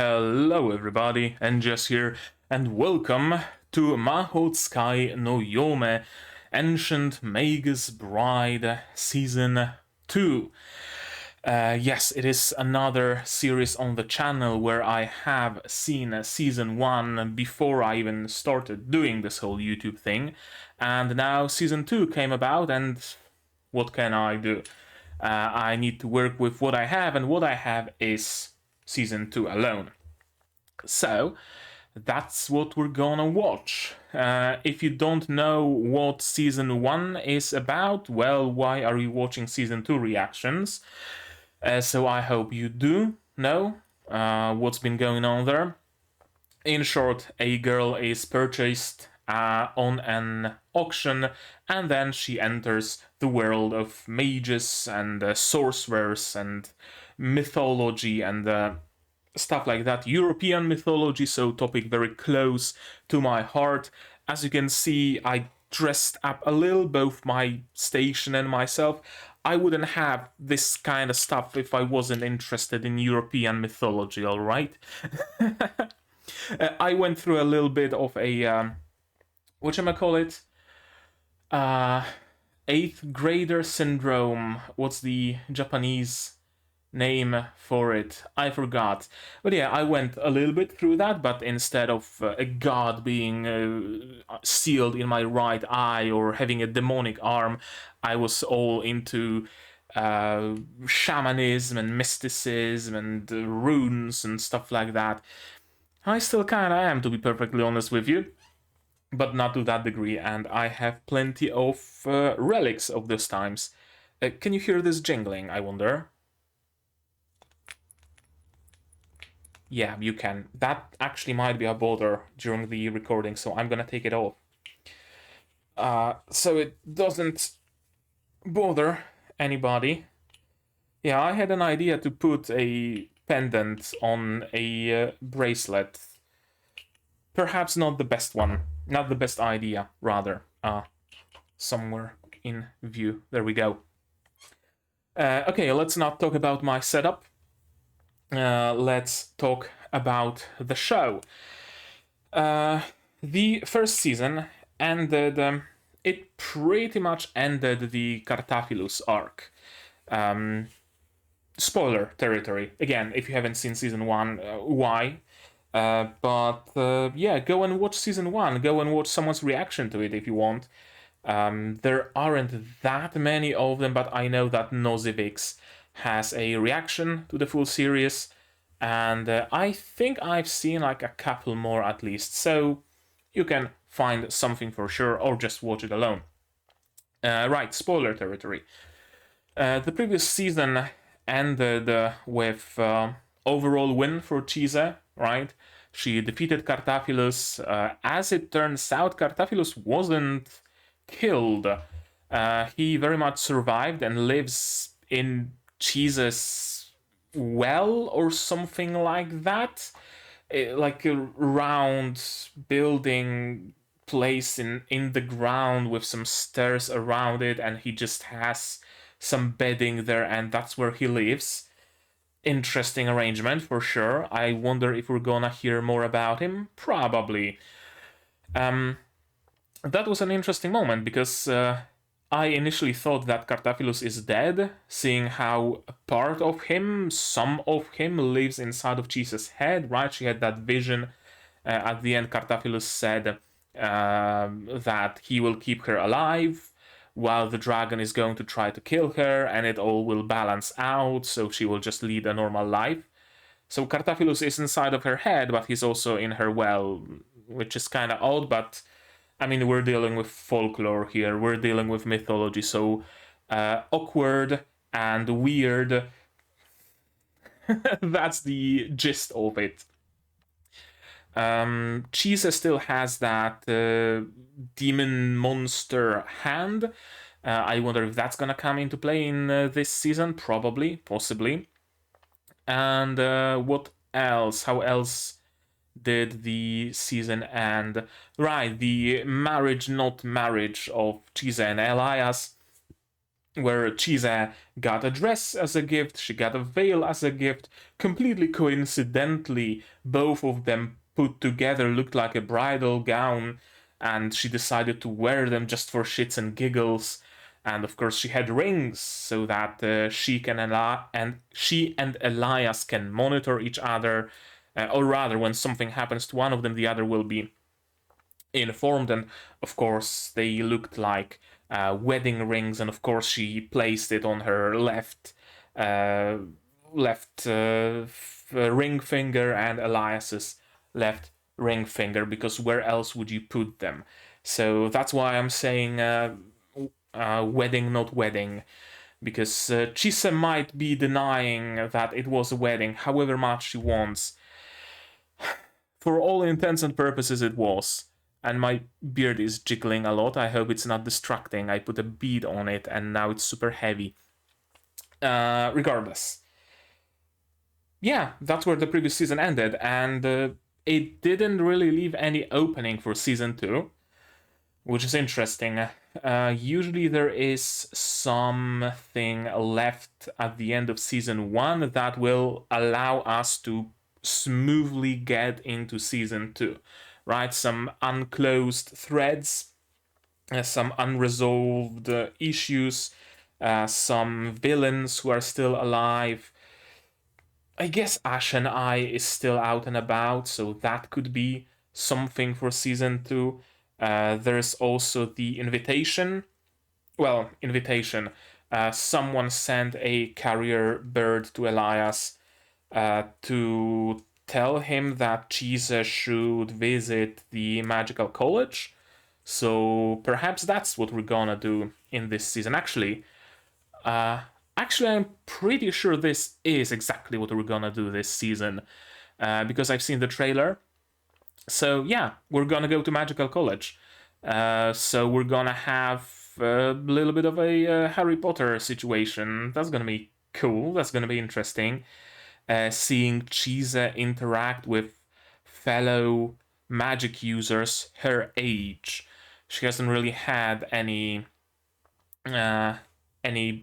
Hello everybody, and Jess here, and welcome to Mahoutsukai no Yome, Ancient Magus Bride Season 2. Yes, it is another series on the channel where I have seen Season 1 before I even started doing this whole YouTube thing, and now Season 2 came about, and what can I do? I need to work with what I have, and what I have is Season 2 alone. So, that's what we're gonna watch. If you don't know what Season 1 is about, well, why are you watching Season 2 reactions? So I hope you do know what's been going on there. In short, a girl is purchased on an auction, and then she enters the world of mages and sorcerers and mythology and stuff like that. European mythology, so topic very close to my heart. As you can see, I dressed up a little, both my station and myself. I wouldn't have this kind of stuff if I wasn't interested in European mythology, alright? I went through a little bit of a, whatchamacallit? 8th grader syndrome. What's the Japanese name for it? I forgot. But yeah, I went a little bit through that, but instead of a god being sealed in my right eye or having a demonic arm, I was all into shamanism and mysticism and runes and stuff like that. I still kinda am, to be perfectly honest with you, but not to that degree, and I have plenty of relics of those times. Can you hear this jingling, I wonder? Yeah, you can. That actually might be a bother during the recording, so I'm gonna take it off. So it doesn't bother anybody. Yeah, I had an idea to put a pendant on a bracelet. Perhaps not the best one. Not the best idea, rather. Somewhere in view. There we go. Okay, let's not talk about my setup. Let's talk about the show. The first season ended, it pretty much ended the Cartaphilus arc. Spoiler territory. Again, if you haven't seen season 1, why? But yeah, go and watch season 1. Go and watch someone's reaction to it if you want. There aren't that many of them, but I know that Nozivix has a reaction to the full series, and I think I've seen like a couple more at least, so you can find something for sure, or just watch it alone. Right, spoiler territory. The previous season ended with overall win for Chise, right? She defeated Cartaphilus. As it turns out, Cartaphilus wasn't killed. He very much survived and lives in Chise's well or something like that. Like a round building place in the ground with some stairs around it, and he just has some bedding there, and that's where he lives. Interesting arrangement for sure. I wonder if we're gonna hear more about him. Probably. That was an interesting moment because I initially thought that Cartaphilus is dead, seeing how a part of him, some of him, lives inside of Chise's head, right? She had that vision. At the end, Cartaphilus said that he will keep her alive while the dragon is going to try to kill her, and it all will balance out, so she will just lead a normal life. So Cartaphilus is inside of her head, but he's also in her well, which is kind of odd, but I mean, we're dealing with folklore here, we're dealing with mythology, so awkward and weird. That's the gist of it. Chise still has that demon monster hand. I wonder if that's gonna come into play in this season. Probably, possibly. And what else? How else did the season end? Right, the marriage, not marriage of Chise and Elias. where Chise got a dress as a gift, she got a veil as a gift. Completely coincidentally, both of them put together looked like a bridal gown, and she decided to wear them just for shits and giggles. And of course, she had rings so that she and Elias can monitor each other, or rather, when something happens to one of them, the other will be informed. And of course, they looked like wedding rings. And of course, she placed it on her left ring finger and Elias's left ring finger, because where else would you put them? So that's why I'm saying wedding, not wedding, because Chise might be denying that it was a wedding, however much she wants. For all intents and purposes, it was. And my beard is jiggling a lot. I hope it's not distracting. I put a bead on it and now it's super heavy. Regardless. Yeah, that's where the previous season ended, and it didn't really leave any opening for season 2, which is interesting. Usually there is something left at the end of season 1 that will allow us to smoothly get into season 2, right? Some unclosed threads, some unresolved issues, some villains who are still alive. I guess Ash and I is still out and about, so that could be something for season 2. There's also the invitation. Well, invitation. Someone sent a carrier bird to Elias to tell him that Chise should visit the magical college. So perhaps that's what we're gonna do in this season. Actually, I'm pretty sure this is exactly what we're gonna do this season, because I've seen the trailer. So yeah, we're gonna go to magical college. So we're gonna have a little bit of a Harry Potter situation. That's gonna be cool. That's gonna be interesting. Seeing Chise interact with fellow magic users her age. She hasn't really had any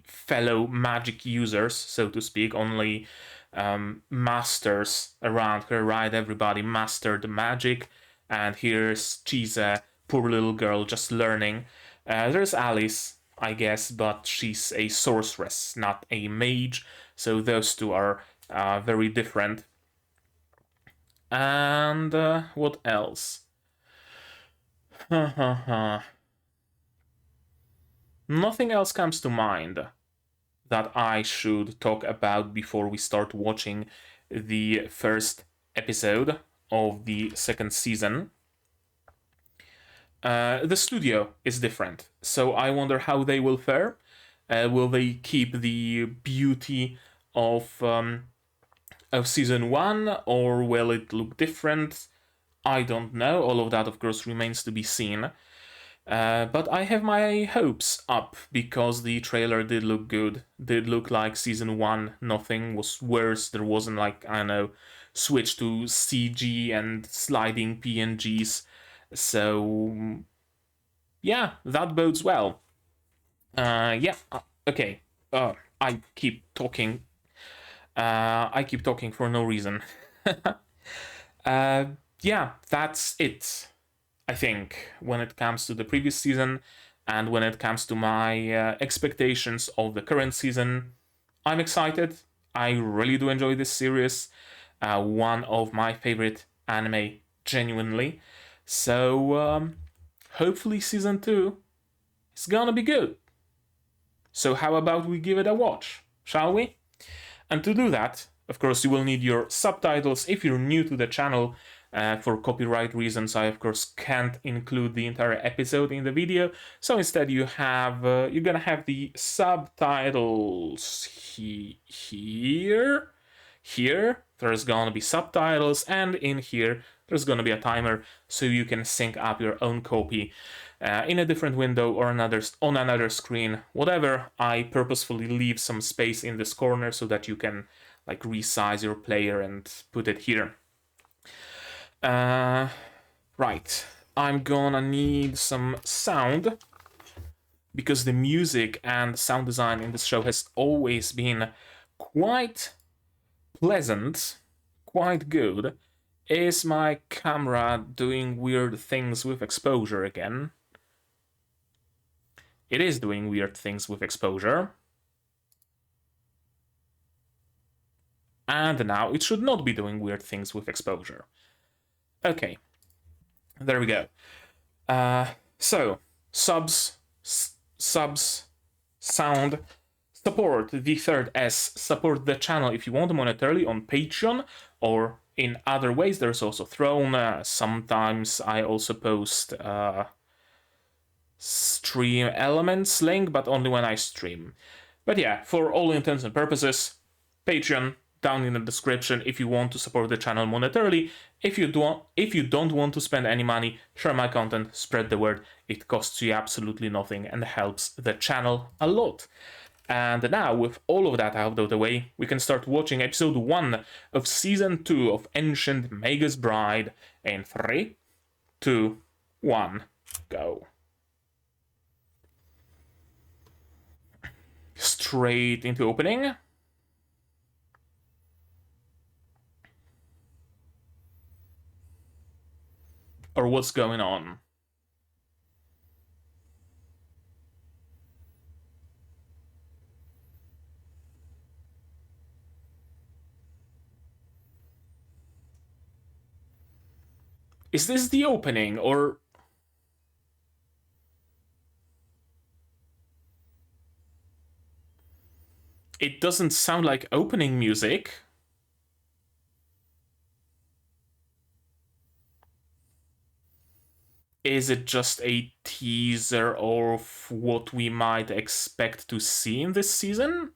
fellow magic users, so to speak, only masters around her, right? Everybody mastered magic, and here's Chise, poor little girl, just learning. There's Alice, I guess, but she's a sorceress, not a mage, so those two are very different. And what else? Nothing else comes to mind that I should talk about before we start watching the first episode of the second season. The studio is different, so I wonder how they will fare. Will they keep the beauty of season 1, or will it look different? I don't know. All of that, of course, remains to be seen. But I have my hopes up, because the trailer did look good. Did look like season 1, nothing was worse. There wasn't, like, I don't know, switch to CG and sliding PNGs. So yeah, that bodes well. Yeah, okay. I keep talking. I keep talking for no reason. Yeah, that's it. I think, when it comes to the previous season, and when it comes to my expectations of the current season. I'm excited. I really do enjoy this series. One of my favorite anime, genuinely. So, hopefully season 2 is gonna be good. So how about we give it a watch, shall we? And to do that, of course, you will need your subtitles. If you're new to the channel, for copyright reasons, I of course can't include the entire episode in the video. So instead, you're gonna have the subtitles here. Here, there's gonna be subtitles, and in here, there's gonna be a timer, so you can sync up your own copy in a different window or on another screen, whatever. I purposefully leave some space in this corner so that you can like resize your player and put it here. Right, I'm gonna need some sound, because the music and sound design in this show has always been quite pleasant, quite good. Is my camera doing weird things with exposure again? It is doing weird things with exposure. And now it should not be doing weird things with exposure. Okay, there we go. So, subs, sound, support the third S, support the channel if you want monetarily on Patreon or in other ways. There's also Throne. Sometimes I also post stream elements link, but only when I stream. But yeah, for all intents and purposes, Patreon down in the description if you want to support the channel monetarily. If you don't want to spend any money, share my content, spread the word. It costs you absolutely nothing and helps the channel a lot. And now, with all of that out of the way, we can start watching episode 1 of season 2 of Ancient Magus Bride in 3, 2, 1, go. Straight into opening. Or what's going on? Is this the opening, or... It doesn't sound like opening music. Is it just a teaser of what we might expect to see in this season?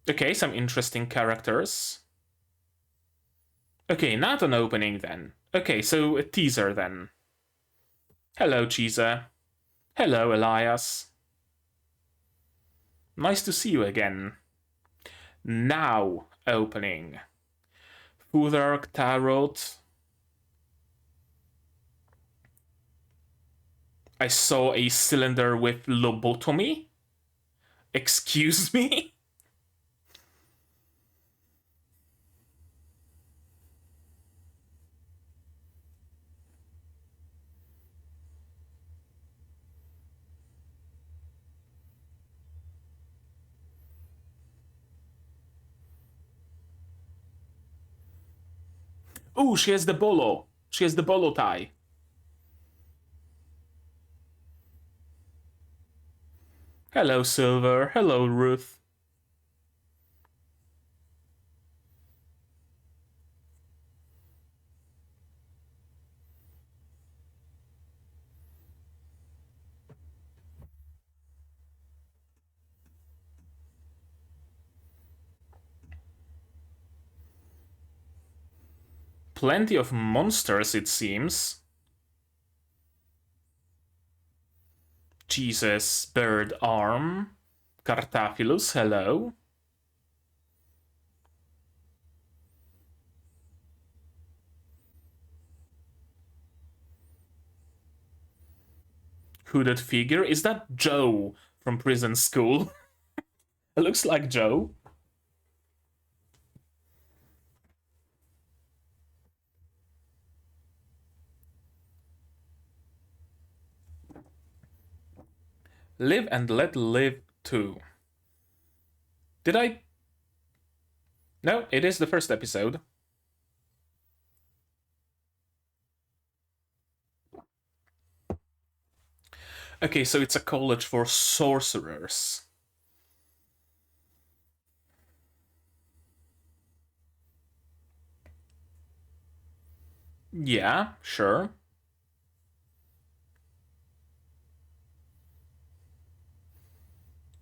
Okay, some interesting characters. Okay, not an opening then. Okay, so a teaser then. Hello, Chise. Hello, Elias. Nice to see you again. Now, opening. Futhark Tarot. I saw a cylinder with lobotomy. Excuse me? Ooh, she has the bolo. She has the bolo tie. Hello, Silver. Hello, Ruth. Plenty of monsters, it seems. Jesus, bird arm. Cartaphilus, hello. Hooded figure. Is that Joe from prison school? It looks like Joe. Live and let live too. Did I? No, it is the first episode. Okay, so it's a college for sorcerers. Yeah, sure.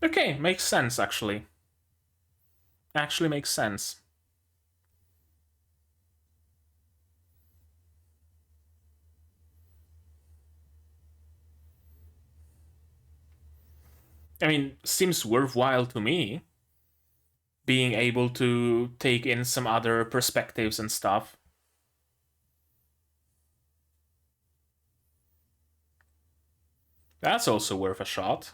Okay, makes sense, actually. Actually makes sense. I mean, seems worthwhile to me. being able to take in some other perspectives and stuff. That's also worth a shot.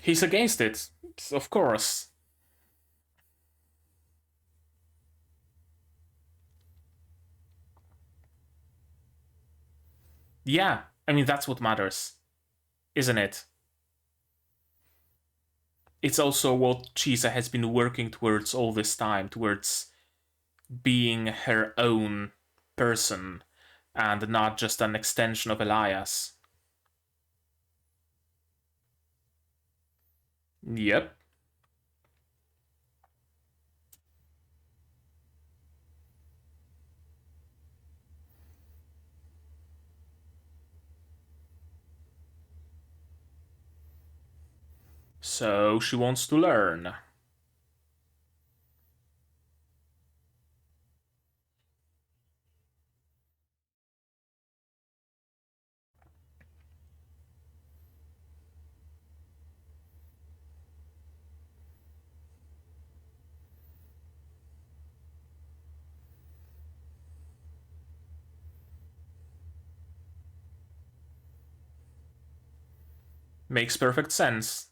He's against it, of course. Yeah, I mean, that's what matters, isn't it? It's also what Chise has been working towards all this time, towards being her own person and not just an extension of Elias. Yep. So she wants to learn. Makes perfect sense.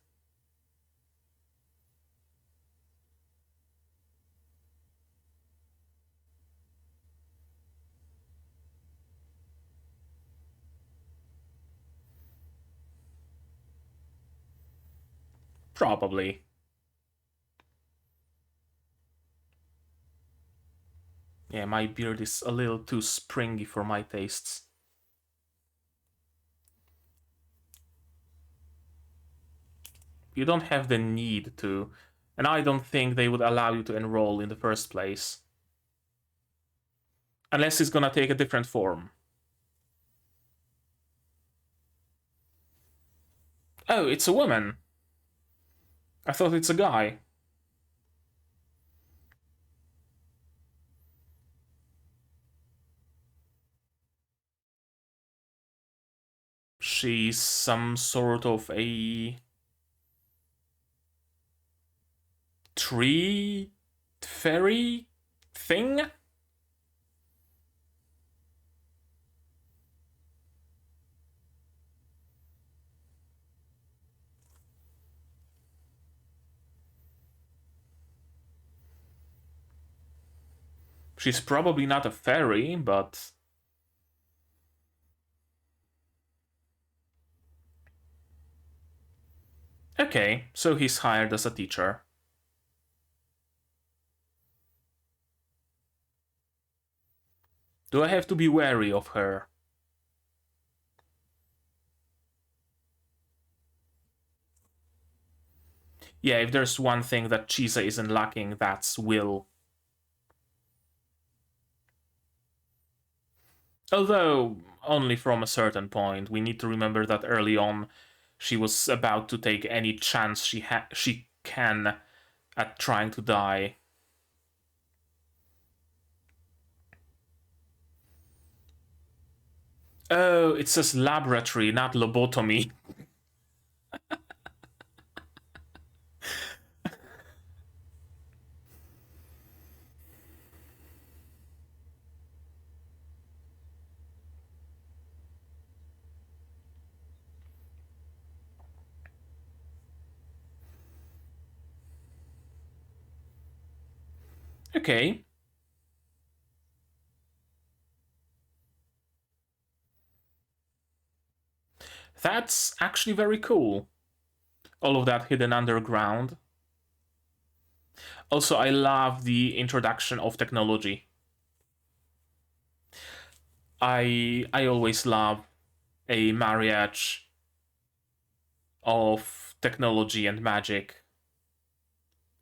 Probably. Yeah, my beard is a little too springy for my tastes. You don't have the need to, and I don't think they would allow you to enroll in the first place. Unless it's gonna take a different form. Oh, it's a woman. I thought it's a guy. She's some sort of a tree fairy thing? She's probably not a fairy, but... Okay, so he's hired as a teacher. Do I have to be wary of her? Yeah, if there's one thing that Chise isn't lacking, that's will. Although, only from a certain point. We need to remember that early on, she was about to take any chance she can at trying to die. Oh, it says laboratory, not lobotomy. Okay. That's actually very cool. All of that hidden underground. Also, I love the introduction of technology. I always love a marriage of technology and magic.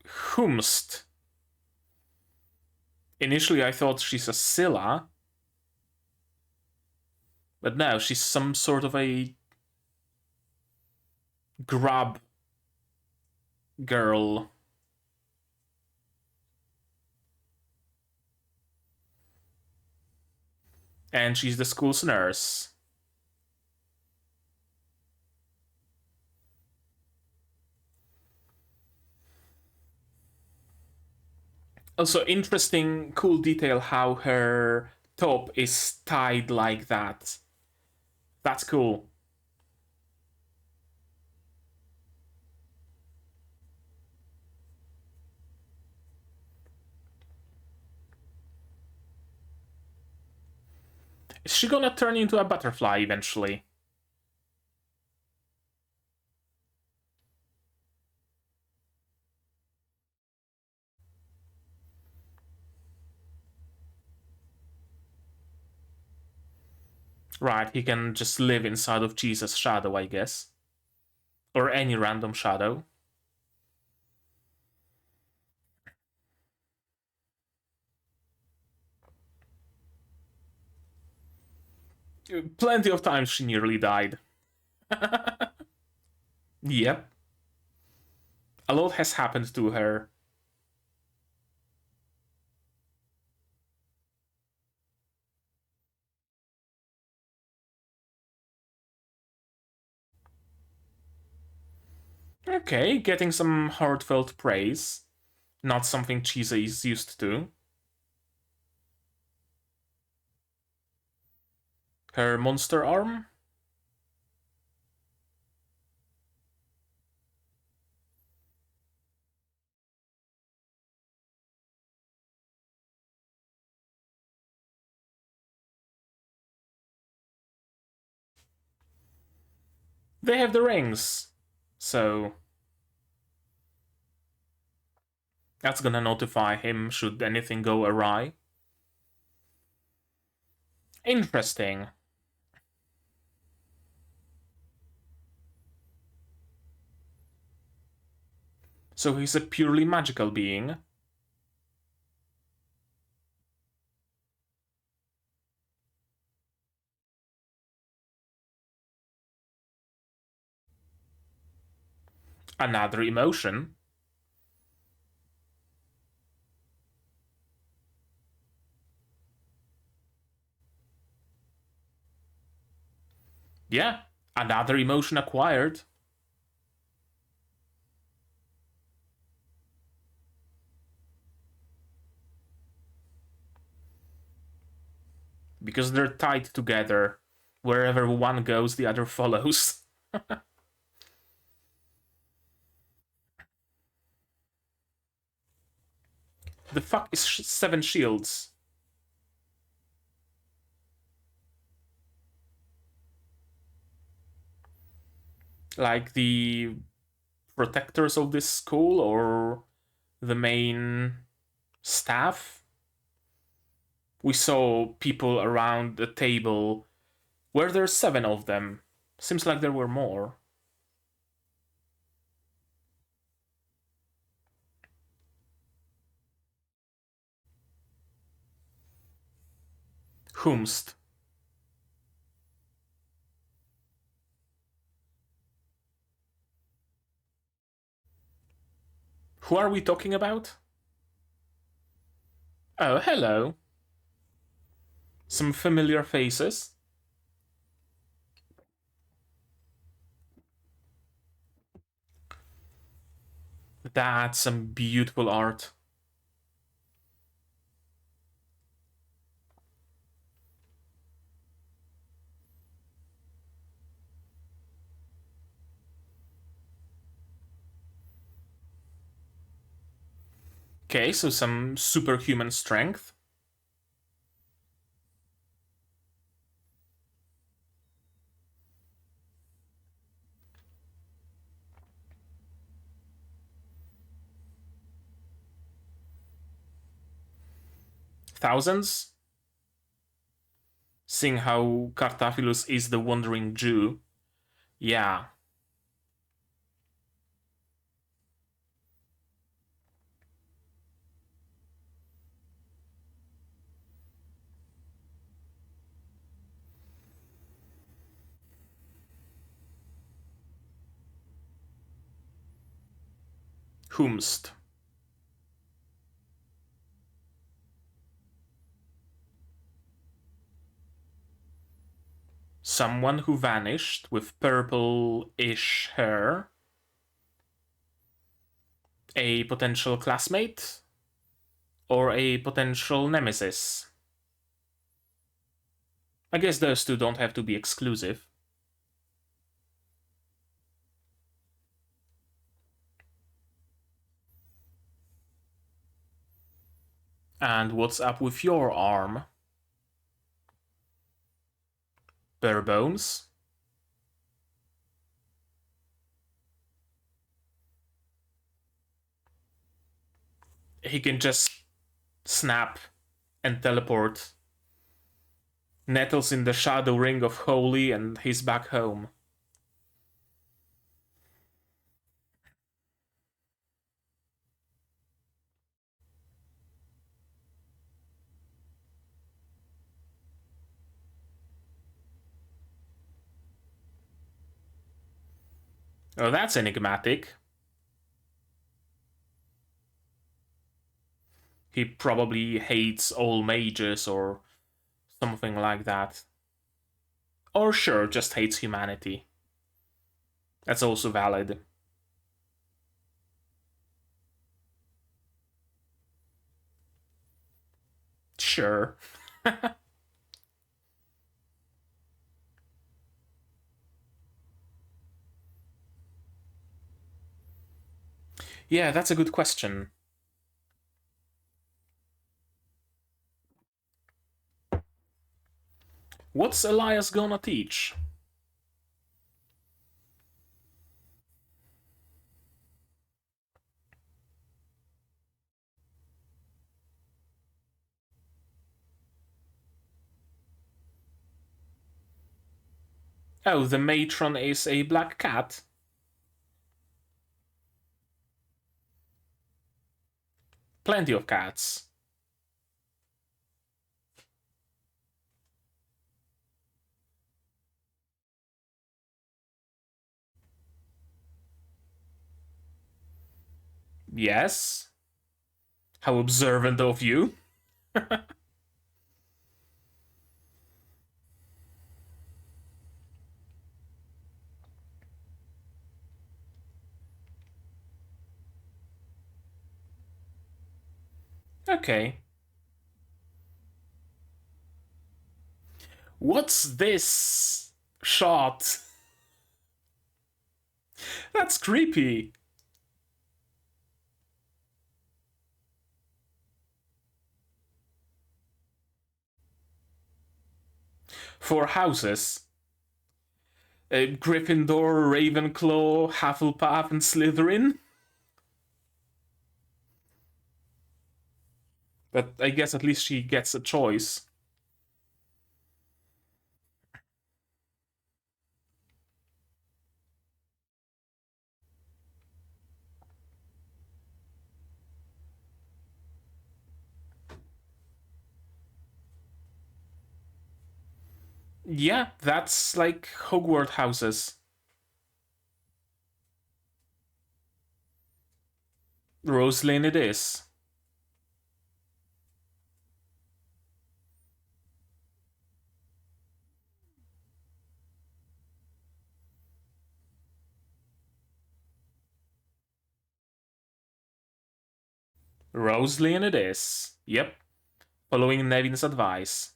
Whomst. Initially, I thought she's a Scylla, but no, she's some sort of a grub girl. And she's the school's nurse. Also, interesting, cool detail how her top is tied like that. That's cool. Is she gonna turn into a butterfly eventually? Right, he can just live inside of Chise's shadow, I guess. Or any random shadow. Plenty of times she nearly died. Yep. A lot has happened to her. Okay, getting some heartfelt praise. Not something Chise is used to. Her monster arm? They have the rings. So that's gonna notify him should anything go awry. Interesting. So he's a purely magical being. Another emotion. Yeah, another emotion acquired. Because they're tied together. Wherever one goes, the other follows. The fuck is Seven Shields? Like the protectors of this school or the main staff? We saw people around the table. Were there 7 of them? Seems like there were more. Whomst? Who are we talking about? Oh, hello. Some familiar faces. That's some beautiful art. Okay, so some superhuman strength. Thousands? Seeing how Cartaphilus is the wandering Jew. Yeah. Whomst? Someone who vanished with purple-ish hair. A potential classmate? Or a potential nemesis? I guess those two don't have to be exclusive. And what's up with your arm? Bare bones? He can just snap and teleport. Nettles in the shadow ring of Holy and he's back home. Oh, that's enigmatic. He probably hates all mages or something like that. Or sure, just hates humanity. That's also valid. Sure. Yeah, that's a good question. What's Elias gonna teach? Oh, the matron is a black cat. Plenty of cats. Yes. How observant of you. Okay. What's this shot? That's creepy. Four houses. Gryffindor, Ravenclaw, Hufflepuff, and Slytherin. But I guess at least she gets a choice. Yeah, that's like Hogwarts houses. Rose Lane it is. Rose Lane it is. Yep. Following Nevin's advice.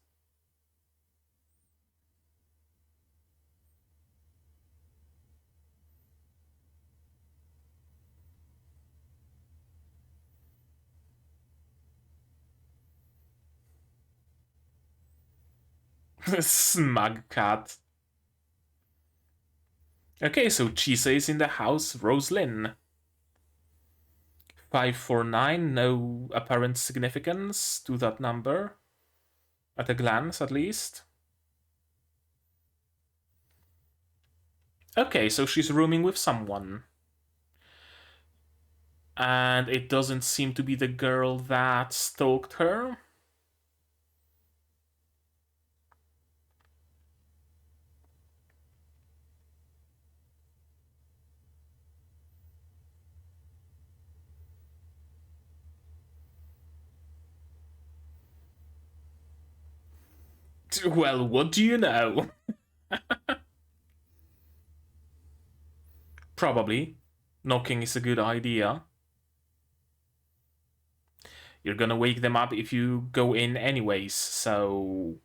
Smug cat. Okay, so Chise is in the house, Roslyn. 549, no apparent significance to that number. At a glance, at least. Okay, so she's rooming with someone. And it doesn't seem to be the girl that stalked her. Well, what do you know? Probably. Knocking is a good idea. You're gonna wake them up if you go in anyways, so...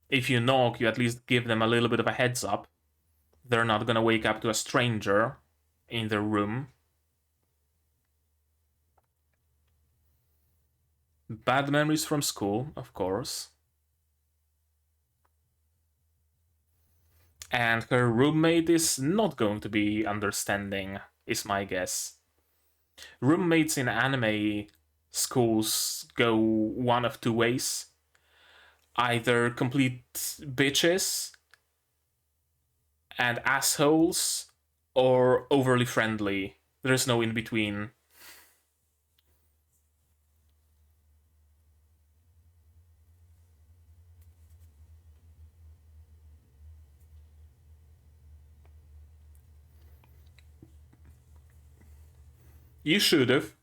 If you knock, you at least give them a little bit of a heads up. They're not gonna wake up to a stranger in their room. Bad memories from school, of course. And her roommate is not going to be understanding, is my guess. Roommates in anime schools go one of two ways. Either complete bitches and assholes, or overly friendly. There's no in between. You should have.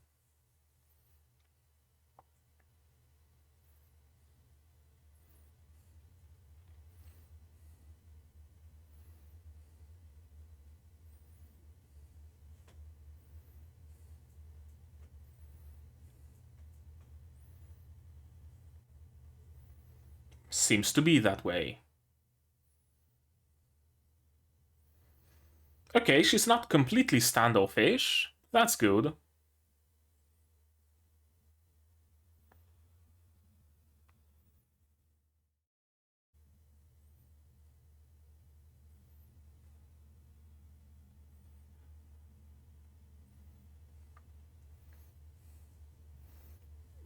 Seems to be that way. Okay, she's not completely standoffish. That's good.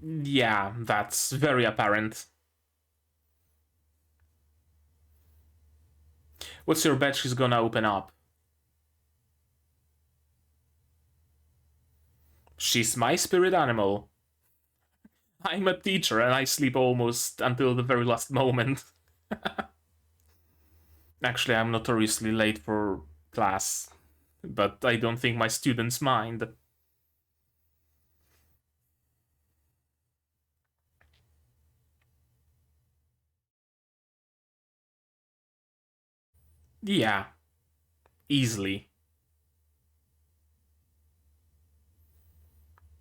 Yeah, that's very apparent. What's your bet she's gonna open up? She's my spirit animal. I'm a teacher and I sleep almost until the very last moment. Actually, I'm notoriously late for class, but I don't think my students mind. Yeah, easily.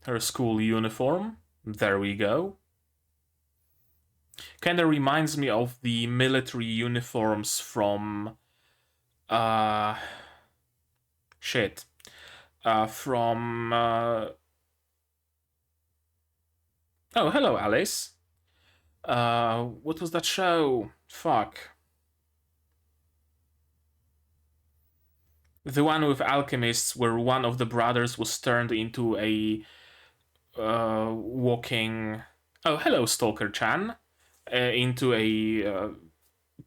Her school uniform. There we go. Kinda reminds me of the military uniforms from... Shit. From... Oh, hello, Alice. What was that show? Fuck. The one with alchemists where one of the brothers was turned into a walking... Oh, hello, Stalker-chan. Into a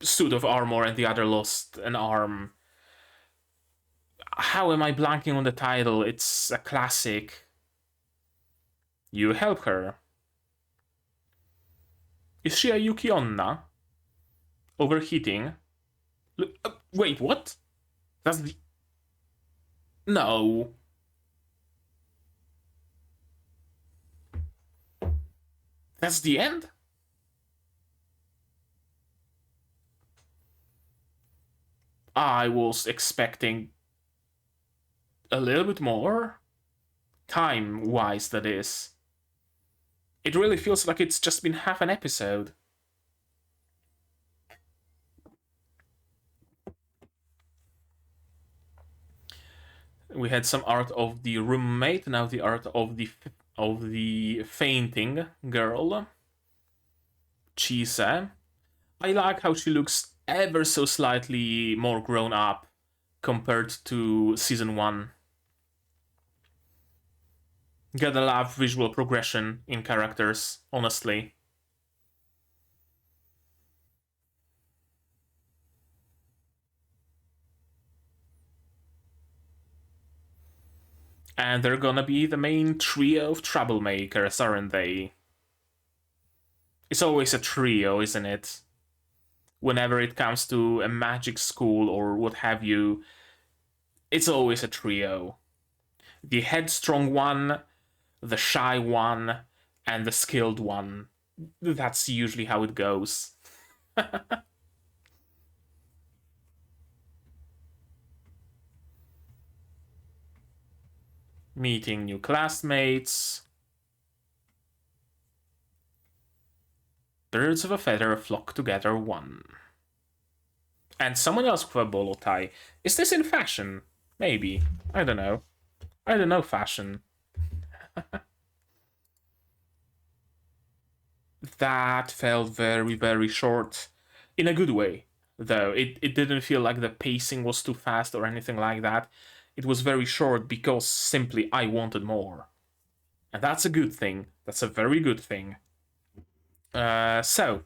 suit of armor and the other lost an arm. How am I blanking on the title? It's a classic. You help her. Is she a Yuki Onna? Overheating? Look, wait, what? That's the... No. That's the end? I was expecting a little bit more. Time-wise, that is. It really feels like it's just been half an episode. We had some art of the roommate, now the art of the fainting girl. Chise. I like how she looks ever so slightly more grown up compared to season 1. Gotta love visual progression in characters, honestly. And they're gonna be the main trio of troublemakers, aren't they? It's always a trio, isn't it? Whenever it comes to a magic school or what have you, it's always a trio. The headstrong one, the shy one, and the skilled one. that's usually how it goes. Meeting new classmates. Birds of a feather flock together one. And someone else with a bolo tie. Is this in fashion? Maybe. I don't know. I don't know fashion. That felt very, very short. In a good way, though. It didn't feel like the pacing was too fast or anything like that. It was very short because simply I wanted more. And that's a good thing. That's a very good thing. So,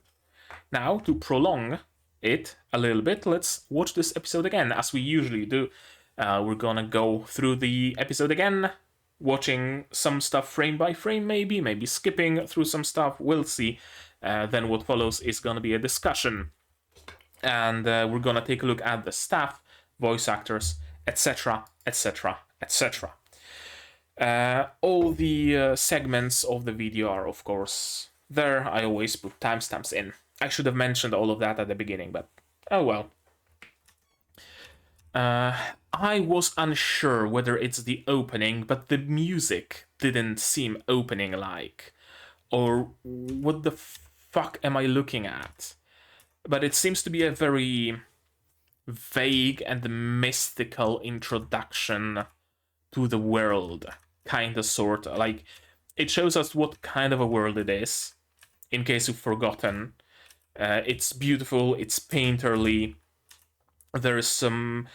now to prolong it a little bit, let's watch this episode again, as we usually do. We're gonna go through the episode again, watching some stuff frame by frame, maybe skipping through some stuff, we'll see. Then what follows is gonna be a discussion. And we're gonna take a look at the staff, voice actors, etc., etc., etc. All the segments of the video are, of course, there. I always put timestamps in. I should have mentioned all of that at the beginning, but oh well. I was unsure whether it's the opening, but the music didn't seem opening-like. Or what the fuck am I looking at? But it seems to be a very vague and mystical introduction to the world. Kinda, sorta. Like, it shows us what kind of a world it is, in case you've forgotten. It's beautiful, it's painterly. There's some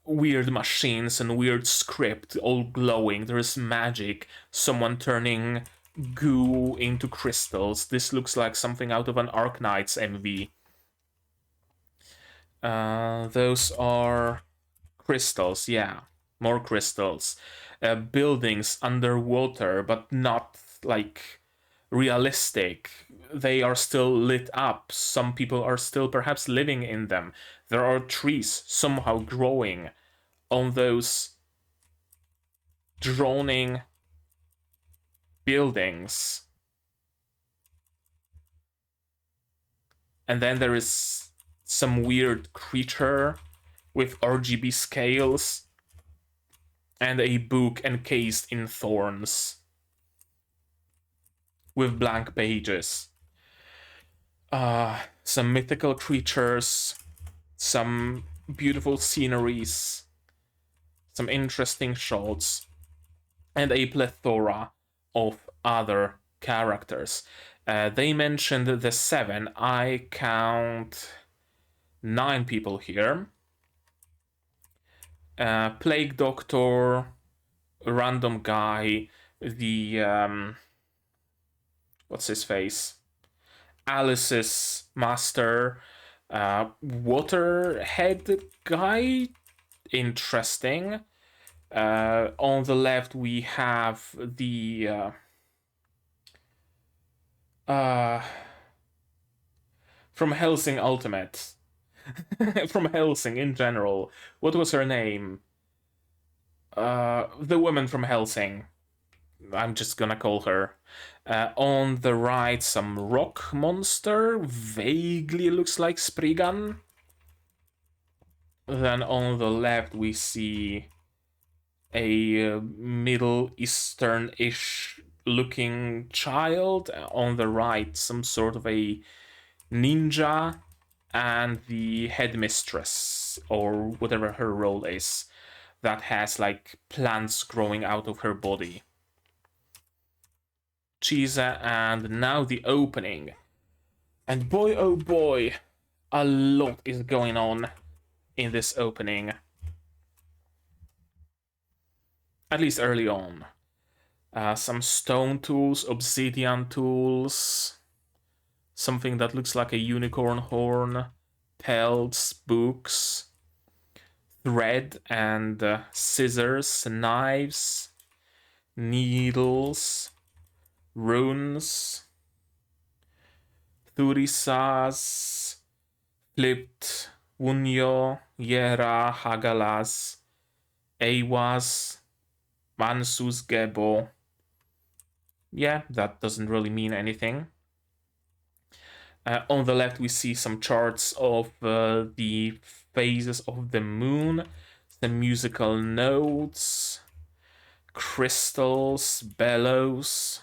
weird machines and weird script, all glowing. There's magic, someone turning goo into crystals. This looks like something out of an Arknights MV. Those are crystals, yeah. More crystals. Buildings underwater, but not like realistic. They are still lit up. Some people are still perhaps living in them. There are trees somehow growing on those droning buildings. And then there is some weird creature with RGB scales and a book encased in thorns with blank pages. Some mythical creatures, some beautiful sceneries, some interesting shots, and a plethora of other characters. They mentioned the 7. I count 9 people here. Plague Doctor, random guy, the what's his face? Alice's master, Waterhead guy, interesting. On the left we have the from Helsing Ultimate. From Helsing in general. What was her name? The woman from Helsing. I'm just gonna call her. On the right, some rock monster. Vaguely looks like Spriggan. Then on the left, we see a Middle Eastern-ish looking child. On the right, some sort of a ninja. And the headmistress, or whatever her role is, that has like plants growing out of her body. Chise, and now the opening. And boy, oh boy, a lot is going on in this opening. At least early on. Some stone tools, obsidian tools, something that looks like a unicorn horn, pelts, books, thread and scissors, knives, needles, runes, thurisas, flipped, unyo, yera, hagalas, ewas, mansus gebo. Yeah, that doesn't really mean anything. On the left, we see some charts of the phases of the moon, the musical notes, crystals, bellows,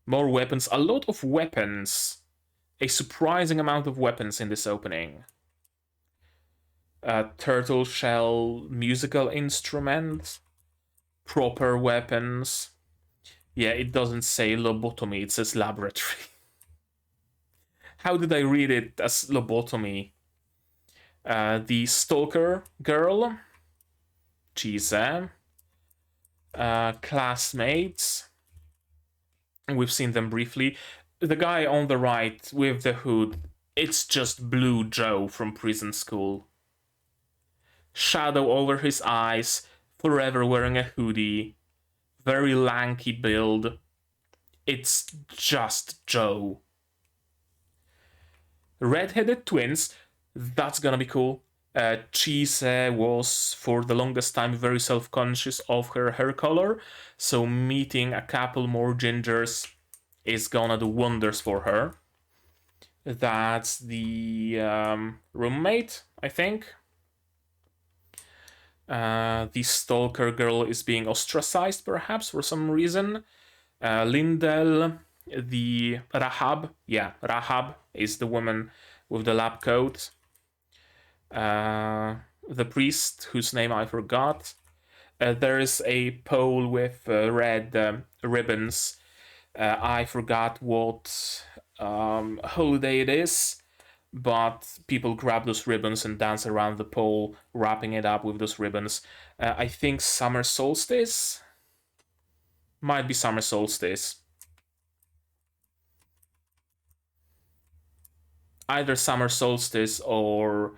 more weapons, a lot of weapons, a surprising amount of weapons in this opening. Turtle shell musical instrument, proper weapons. Yeah, it doesn't say lobotomy, it says laboratory. How did I read it as lobotomy? The stalker girl, Chise, classmates. We've seen them briefly. The guy on the right with the hood, it's just Blue Joe from prison school. Shadow over his eyes, forever wearing a hoodie, very lanky build. It's just Joe. Red-headed twins, that's gonna be cool. Chise was for the longest time very self-conscious of her hair color, so meeting a couple more gingers is gonna do wonders for her. That's the roommate, I think. The stalker girl is being ostracized, perhaps, for some reason. Lindell, the Rahab. Yeah, Rahab is the woman with the lab coat. The priest, whose name I forgot. There is a pole with red ribbons. I forgot what holiday it is, but people grab those ribbons and dance around the pole, wrapping it up with those ribbons. I think summer solstice? Might be summer solstice. Either summer solstice or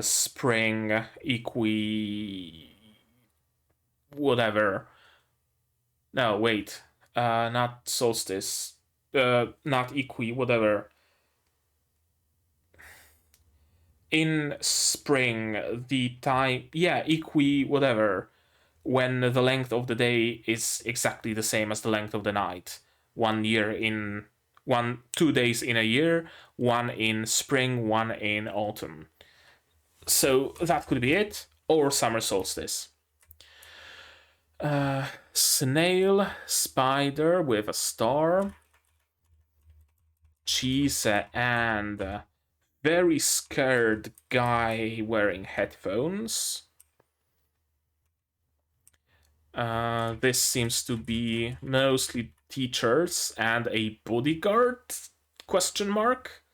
spring whatever. No, wait. Not solstice. Not whatever. In spring, the time, yeah, whatever, when the length of the day is exactly the same as the length of the night. 2 days in a year, one in spring, one in autumn. So that could be it, or summer solstice. Snail, spider with a star, Chise, and very scared guy wearing headphones. This seems to be mostly teachers and a bodyguard, question mark.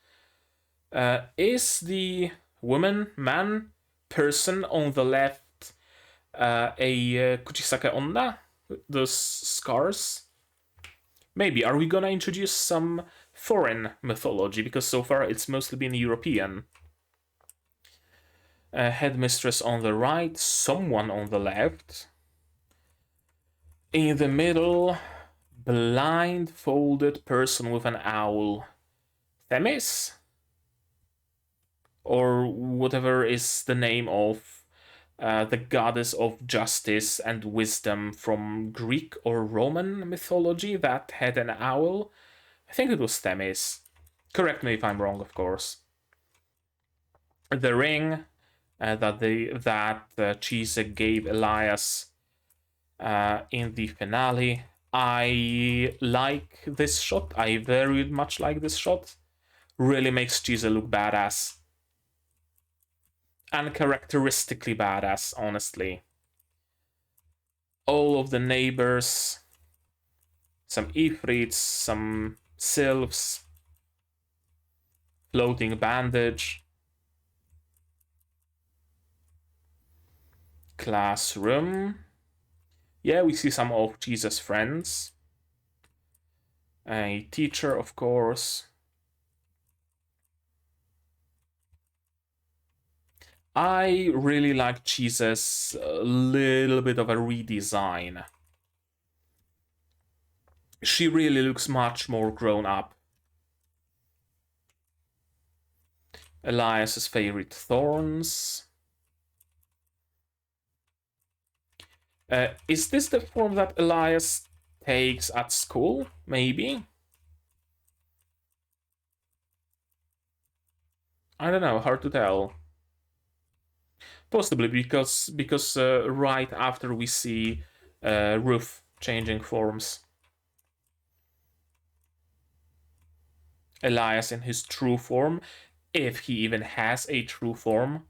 Is the man, person on the left a Kuchisake Onna? Those scars? Maybe. Are we gonna introduce some foreign mythology? Because so far it's mostly been European. Headmistress on the right, someone on the left. In the middle, blindfolded person with an owl. Themis? Or whatever is the name of the goddess of justice and wisdom from Greek or Roman mythology that had an owl. I think it was Themis. Correct me if I'm wrong, of course. The ring that Chise gave Elias in the finale. I like this shot. I very much like this shot. Really makes Chise look badass. Uncharacteristically badass, honestly. All of the neighbors, some ifrits, some sylphs, floating bandage, classroom. Yeah, we see some of Chise's friends. A teacher, of course. I really like Chise's little bit of a redesign. She really looks much more grown up. Elias's favorite thorns. Is this the form that Elias takes at school? Maybe? I don't know, hard to tell. Possibly because right after we see Ruth changing forms. Elias in his true form, if he even has a true form.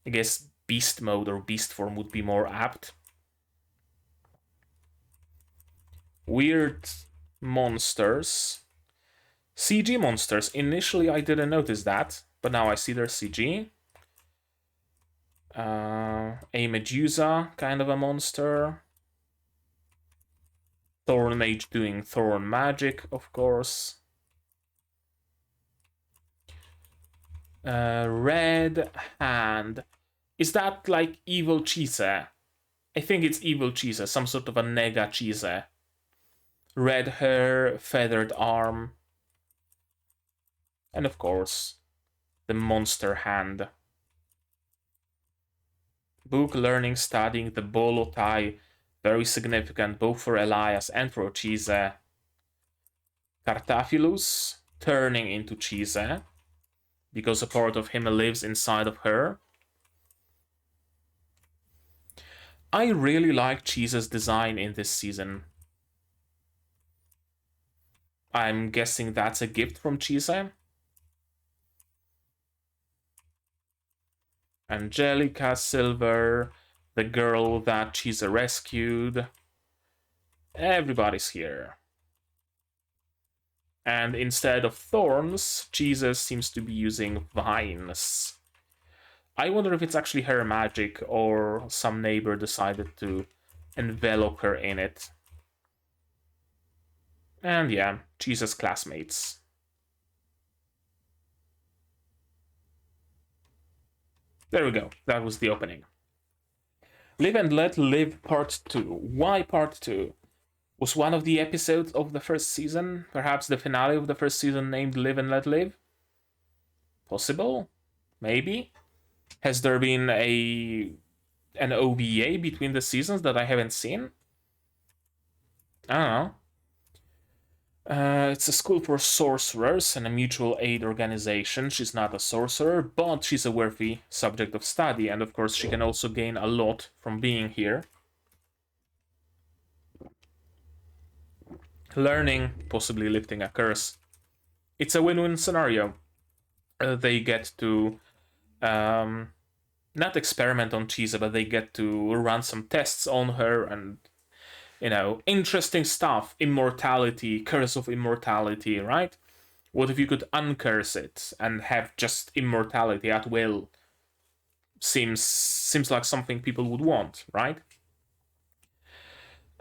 I guess beast mode or beast form would be more apt. Weird monsters. CG monsters. Initially I didn't notice that, but now I see they're CG. A Medusa, kind of a monster. Thorn Mage doing Thorn magic, of course. Red Hand. Is that like Evil Chise? I think it's Evil Chise, some sort of a Nega Chise. Red hair, feathered arm. And of course, the Monster Hand. Book learning, studying the bolo tie. Very significant both for Elias and for Chise. Cartaphilus turning into Chise, because a part of him lives inside of her. I really like Chise's design in this season. I'm guessing that's a gift from Chise. Angelica, Silver, the girl that Chise rescued. Everybody's here. And instead of thorns, Chise seems to be using vines. I wonder if it's actually her magic or some neighbor decided to envelop her in it. And yeah, Chise's classmates. There we go, that was the opening. Live and Let Live Part 2. Why Part 2? Was one of the episodes of the first season perhaps the finale of the first season named Live and Let Live? Possible? Maybe? Has there been an OVA between the seasons that I haven't seen? I don't know. It's a school for sorcerers and a mutual aid organization. She's not a sorcerer, but she's a worthy subject of study, and of course she can also gain a lot from being here. Learning, possibly lifting a curse. It's a win-win scenario. They get to not experiment on Chise, but they get to run some tests on her and, you know, interesting stuff. Immortality, curse of immortality, right? What if you could uncurse it and have just immortality at will? Seems like something people would want, right?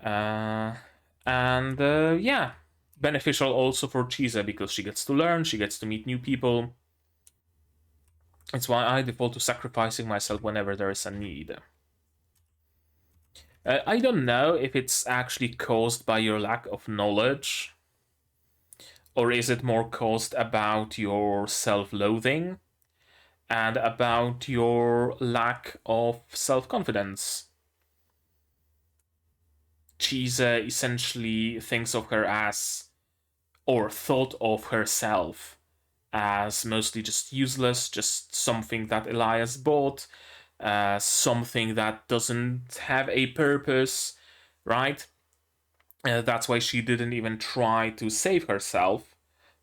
Yeah, beneficial also for Chise because she gets to learn, she gets to meet new people. It's why I default to sacrificing myself whenever there is a need. I don't know if it's actually caused by your lack of knowledge, or is it more caused about your self-loathing and about your lack of self-confidence. Chise essentially thinks of her as, or thought of herself as mostly just useless, just something that Elias bought, something that doesn't have a purpose, right? That's why she didn't even try to save herself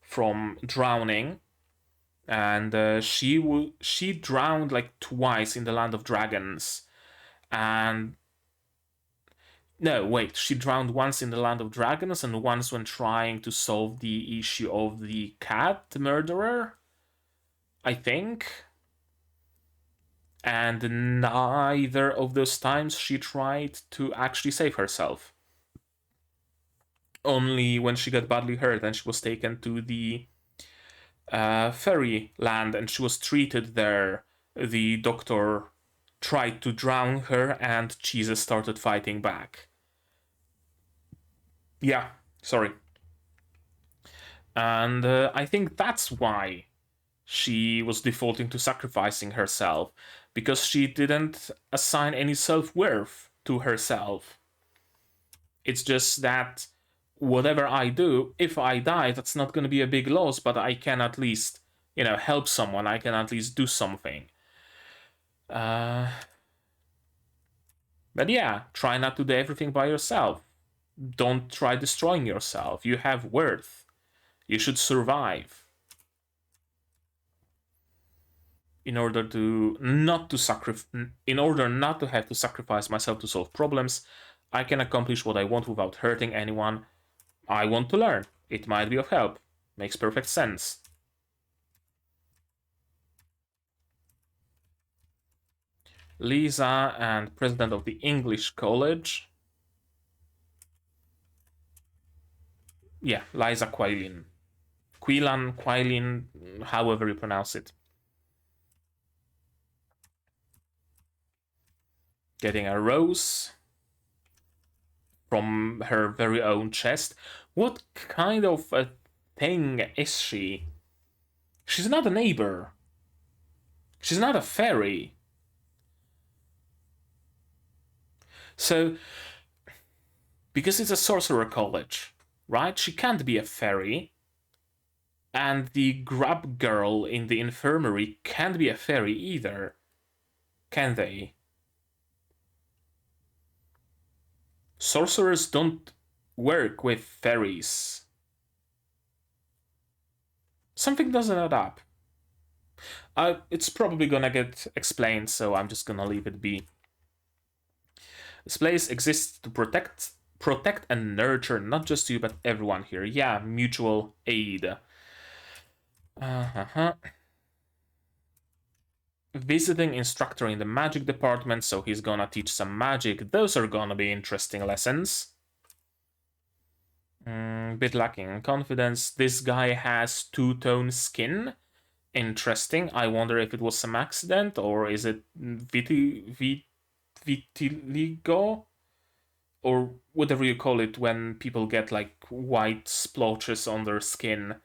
from drowning. And she drowned like twice in the Land of Dragons. And no, wait, she drowned once in the Land of Dragons and once when trying to solve the issue of the cat murderer, I think. And neither of those times she tried to actually save herself. Only when she got badly hurt and she was taken to the fairy land and she was treated there, the doctor tried to drown her and Chise started fighting back. Yeah, sorry. And I think that's why she was defaulting to sacrificing herself, because she didn't assign any self-worth to herself. It's just that whatever I do, if I die, that's not going to be a big loss, but I can at least help someone, I can at least do something. But yeah, try not to do everything by yourself. Don't try destroying yourself. You have worth. You should survive. In order not to have to sacrifice myself to solve problems, I can accomplish what I want without hurting anyone. I want to learn. It might be of help. Makes perfect sense. Lisa and president of the English College. Yeah, Liza Quailin. Quailin, however you pronounce it. Getting a rose from her very own chest. What kind of a thing is she? She's not a neighbor. She's not a fairy. So, because it's a sorcerer college, right? She can't be a fairy. And the grub girl in the infirmary can't be a fairy either. Can they? Sorcerers don't work with fairies. Something doesn't add up. It's probably gonna get explained, so I'm just gonna leave it be. This place exists to protect and nurture not just you, but everyone here. Yeah, mutual aid. Visiting instructor in the magic department, so he's gonna teach some magic. Those are gonna be interesting lessons. Bit lacking in confidence. This guy has two-tone skin. Interesting. I wonder if it was some accident, or is it vitiligo? Or whatever you call it when people get like white splotches on their skin.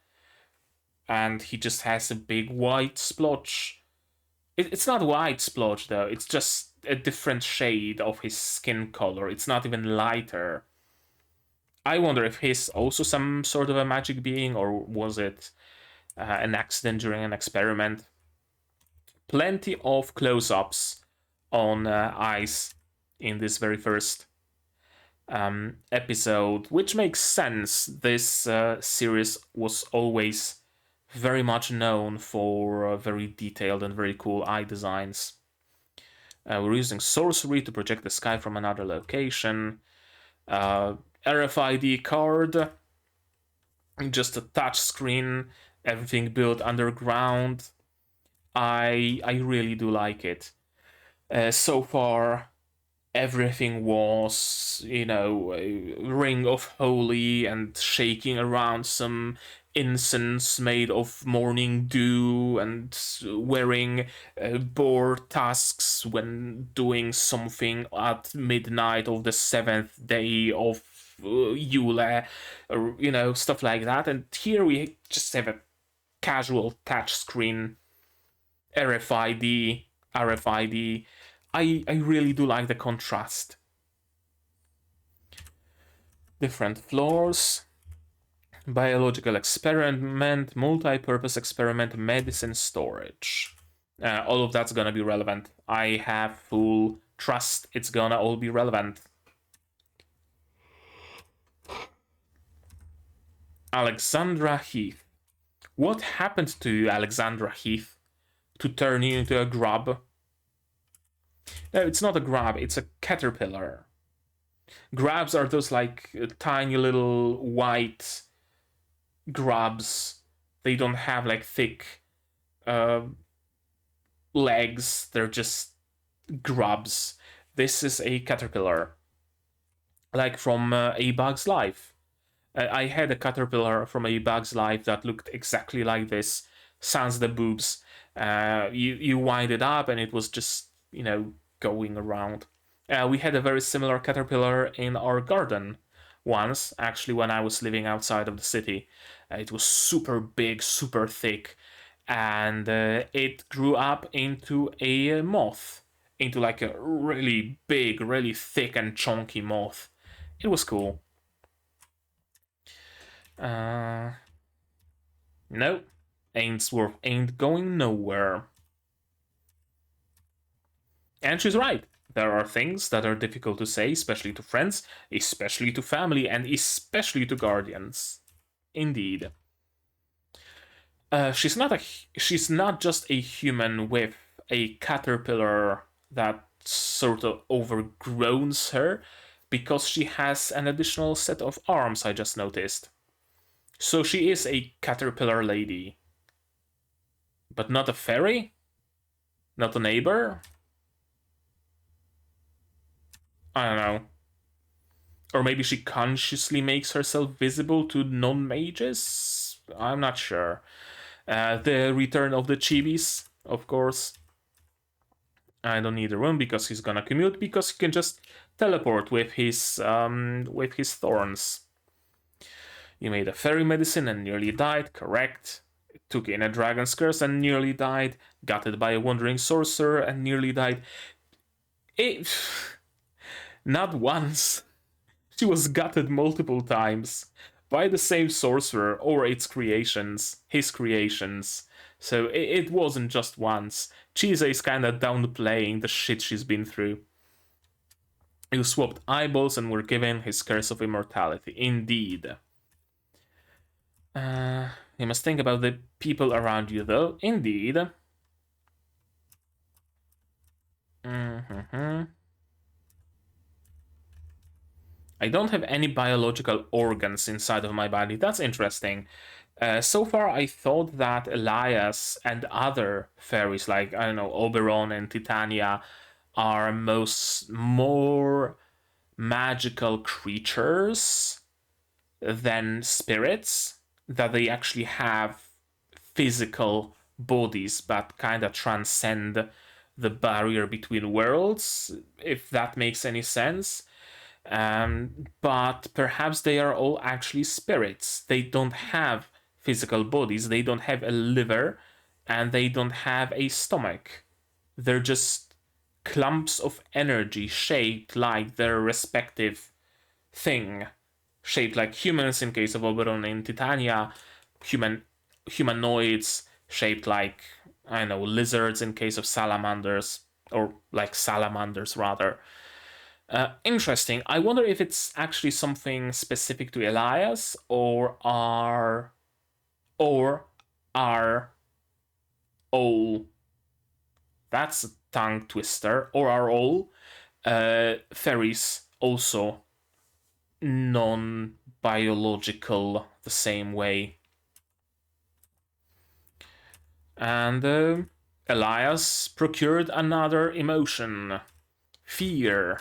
And he just has a big white splotch. It's not white splotch though, it's just a different shade of his skin color. It's not even lighter. I wonder if he's also some sort of a magic being, or was it an accident during an experiment. Plenty of close-ups on eyes in this very first episode, which makes sense. This series was always very much known for very detailed and very cool eye designs. We're using sorcery to project the sky from another location. RFID card, just a touch screen, everything built underground. I really do like it. So far, everything was, a ring of holy and shaking around some incense made of morning dew and wearing boar tusks when doing something at midnight of the 7th day of Yule, or, stuff like that. And here we just have a casual touch screen RFID. I really do like the contrast. Different floors. Biological experiment, multi-purpose experiment, medicine storage. All of that's gonna be relevant. I have full trust it's gonna all be relevant. Alexandra Heath. What happened to you, Alexandra Heath, to turn you into a grub? No, it's not a grub, it's a caterpillar. Grubs are those like tiny little white grubs. They don't have like thick legs, they're just grubs. This is a caterpillar, like from A Bug's Life. I had a caterpillar from A Bug's Life that looked exactly like this, sans the boobs. You wind it up and it was just, going around. We had a very similar caterpillar in our garden once, actually, when I was living outside of the city. It was super big, super thick, and it grew up into a moth, into like a really big, really thick and chunky moth. It was cool. No. Ainsworth ain't going nowhere. And she's right. There are things that are difficult to say, especially to friends, especially to family, and especially to guardians. Indeed. She's not just a human with a caterpillar that sort of overgrows her, because she has an additional set of arms, I just noticed. So she is a caterpillar lady. But not a fairy? Not a neighbor? I don't know. Or maybe she consciously makes herself visible to non-mages? I'm not sure. The return of the chibis, of course. I don't need a room because he's gonna commute, because he can just teleport with his thorns. You made a fairy medicine and nearly died, correct. Took in a dragon's curse and nearly died. Got it by a wandering sorcerer and nearly died. Not once. She was gutted multiple times by the same sorcerer or his creations. So it wasn't just once. Chise is kinda downplaying the shit she's been through. You swapped eyeballs and were given his curse of immortality. Indeed. You must think about the people around you, though. Indeed. I don't have any biological organs inside of my body. That's interesting. So far, I thought that Elias and other fairies, like, I don't know, Oberon and Titania, are more magical creatures than spirits, that they actually have physical bodies but kind of transcend the barrier between worlds, if that makes any sense. But perhaps they are all actually spirits. They don't have physical bodies, they don't have a liver, and they don't have a stomach. They're just clumps of energy shaped like their respective thing. Shaped like humans in case of Oberon and Titania, humanoids shaped like, I don't know, lizards in case of salamanders, or like salamanders rather. Interesting. I wonder if it's actually something specific to Elias, or are all, that's a tongue twister, or are all fairies also non-biological the same way? And Elias procured another emotion. Fear.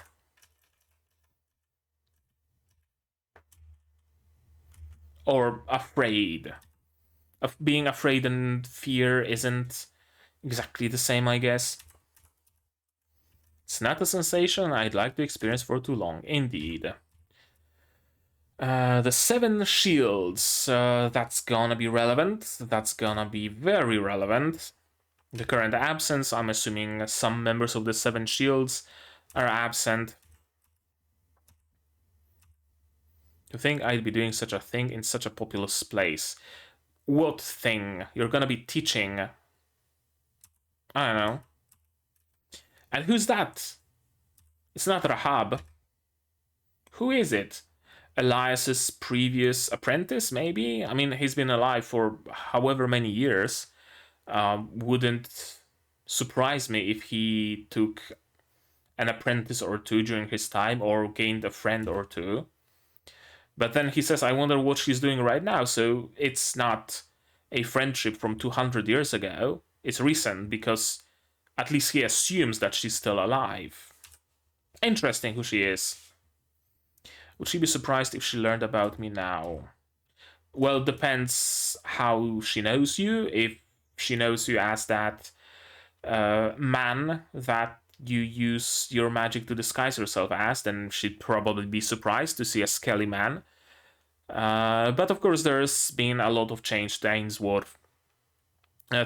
Or afraid. Of being afraid and fear isn't exactly the same, I guess. It's not a sensation I'd like to experience for too long, indeed. The 7 shields, that's gonna be relevant. That's gonna be very relevant. The current absence, I'm assuming some members of the 7 shields are absent. To think I'd be doing such a thing in such a populous place. What thing? You're gonna be teaching? I don't know. And who's that? It's not Rahab. Who is it? Elias's previous apprentice, maybe? I mean, he's been alive for however many years. Wouldn't surprise me if he took an apprentice or two during his time, or gained a friend or two. But then he says, I wonder what she's doing right now. So it's not a friendship from 200 years ago. It's recent, because at least he assumes that she's still alive. Interesting who she is. Would she be surprised if she learned about me now? Well, depends how she knows you. If she knows you as that man that you use your magic to disguise yourself as, then she'd probably be surprised to see a skelly man. But of course, there's been a lot of change to Ainsworth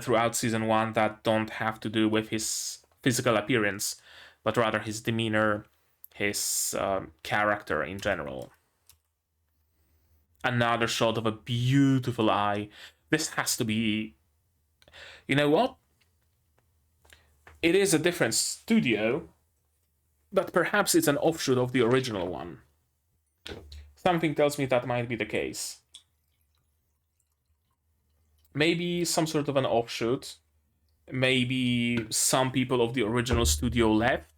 throughout Season 1 that don't have to do with his physical appearance, but rather his demeanor, his character in general. Another shot of a beautiful eye. This has to be You know what? It is a different studio, but perhaps it's an offshoot of the original one. Something tells me that might be the case. Maybe some sort of an offshoot. Maybe some people of the original studio left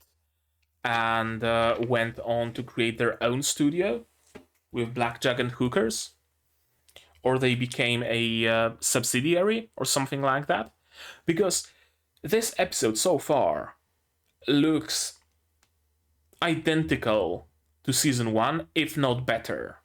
and went on to create their own studio with blackjack and hookers. Or they became a subsidiary or something like that. Because this episode so far looks identical to season 1, if not better.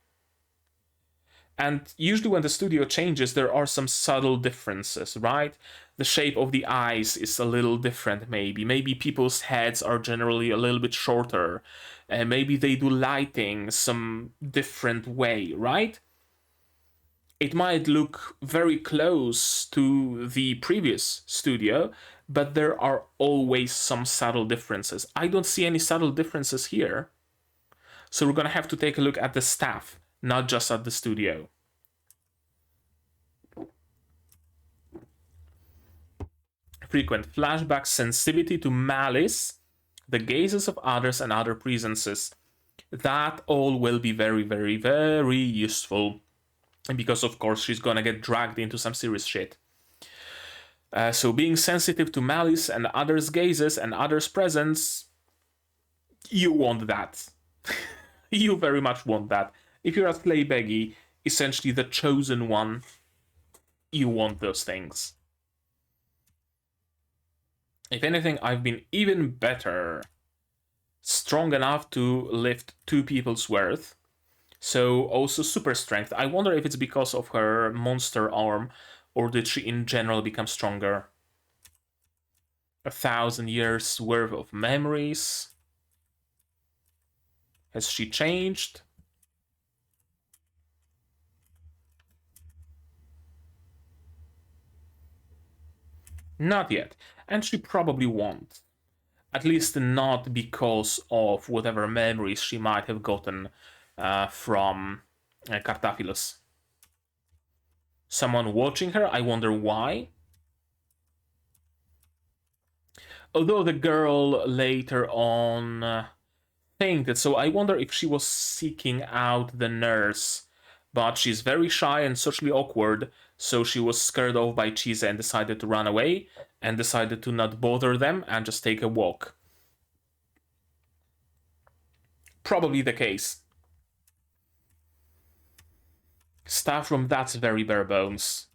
And usually when the studio changes, there are some subtle differences, right? The shape of the eyes is a little different, maybe. Maybe people's heads are generally a little bit shorter. Maybe they do lighting some different way, right? It might look very close to the previous studio, but there are always some subtle differences. I don't see any subtle differences here. So we're gonna have to take a look at the staff, not just at the studio. Frequent flashbacks, sensitivity to malice, the gazes of others and other presences. That all will be very, very, very useful. Because, of course, she's gonna get dragged into some serious shit. So being sensitive to malice and others' gazes and others' presence, you want that. You very much want that. If you're a Slaybergy, essentially the chosen one, you want those things. If anything, I've been even better. Strong enough to lift 2 people's worth. So also super strength. I wonder if it's because of her monster arm, or did she in general become stronger? 1,000 years worth of memories. Has she changed? Not yet. And she probably won't. At least not because of whatever memories she might have gotten from Cartaphilus. Someone watching her? I wonder why. Although the girl later on fainted, so I wonder if she was seeking out the nurse. But she's very shy and socially awkward, so she was scared off by Chise and decided to run away, and decided to not bother them and just take a walk. Probably the case. Staff room, that's very bare bones.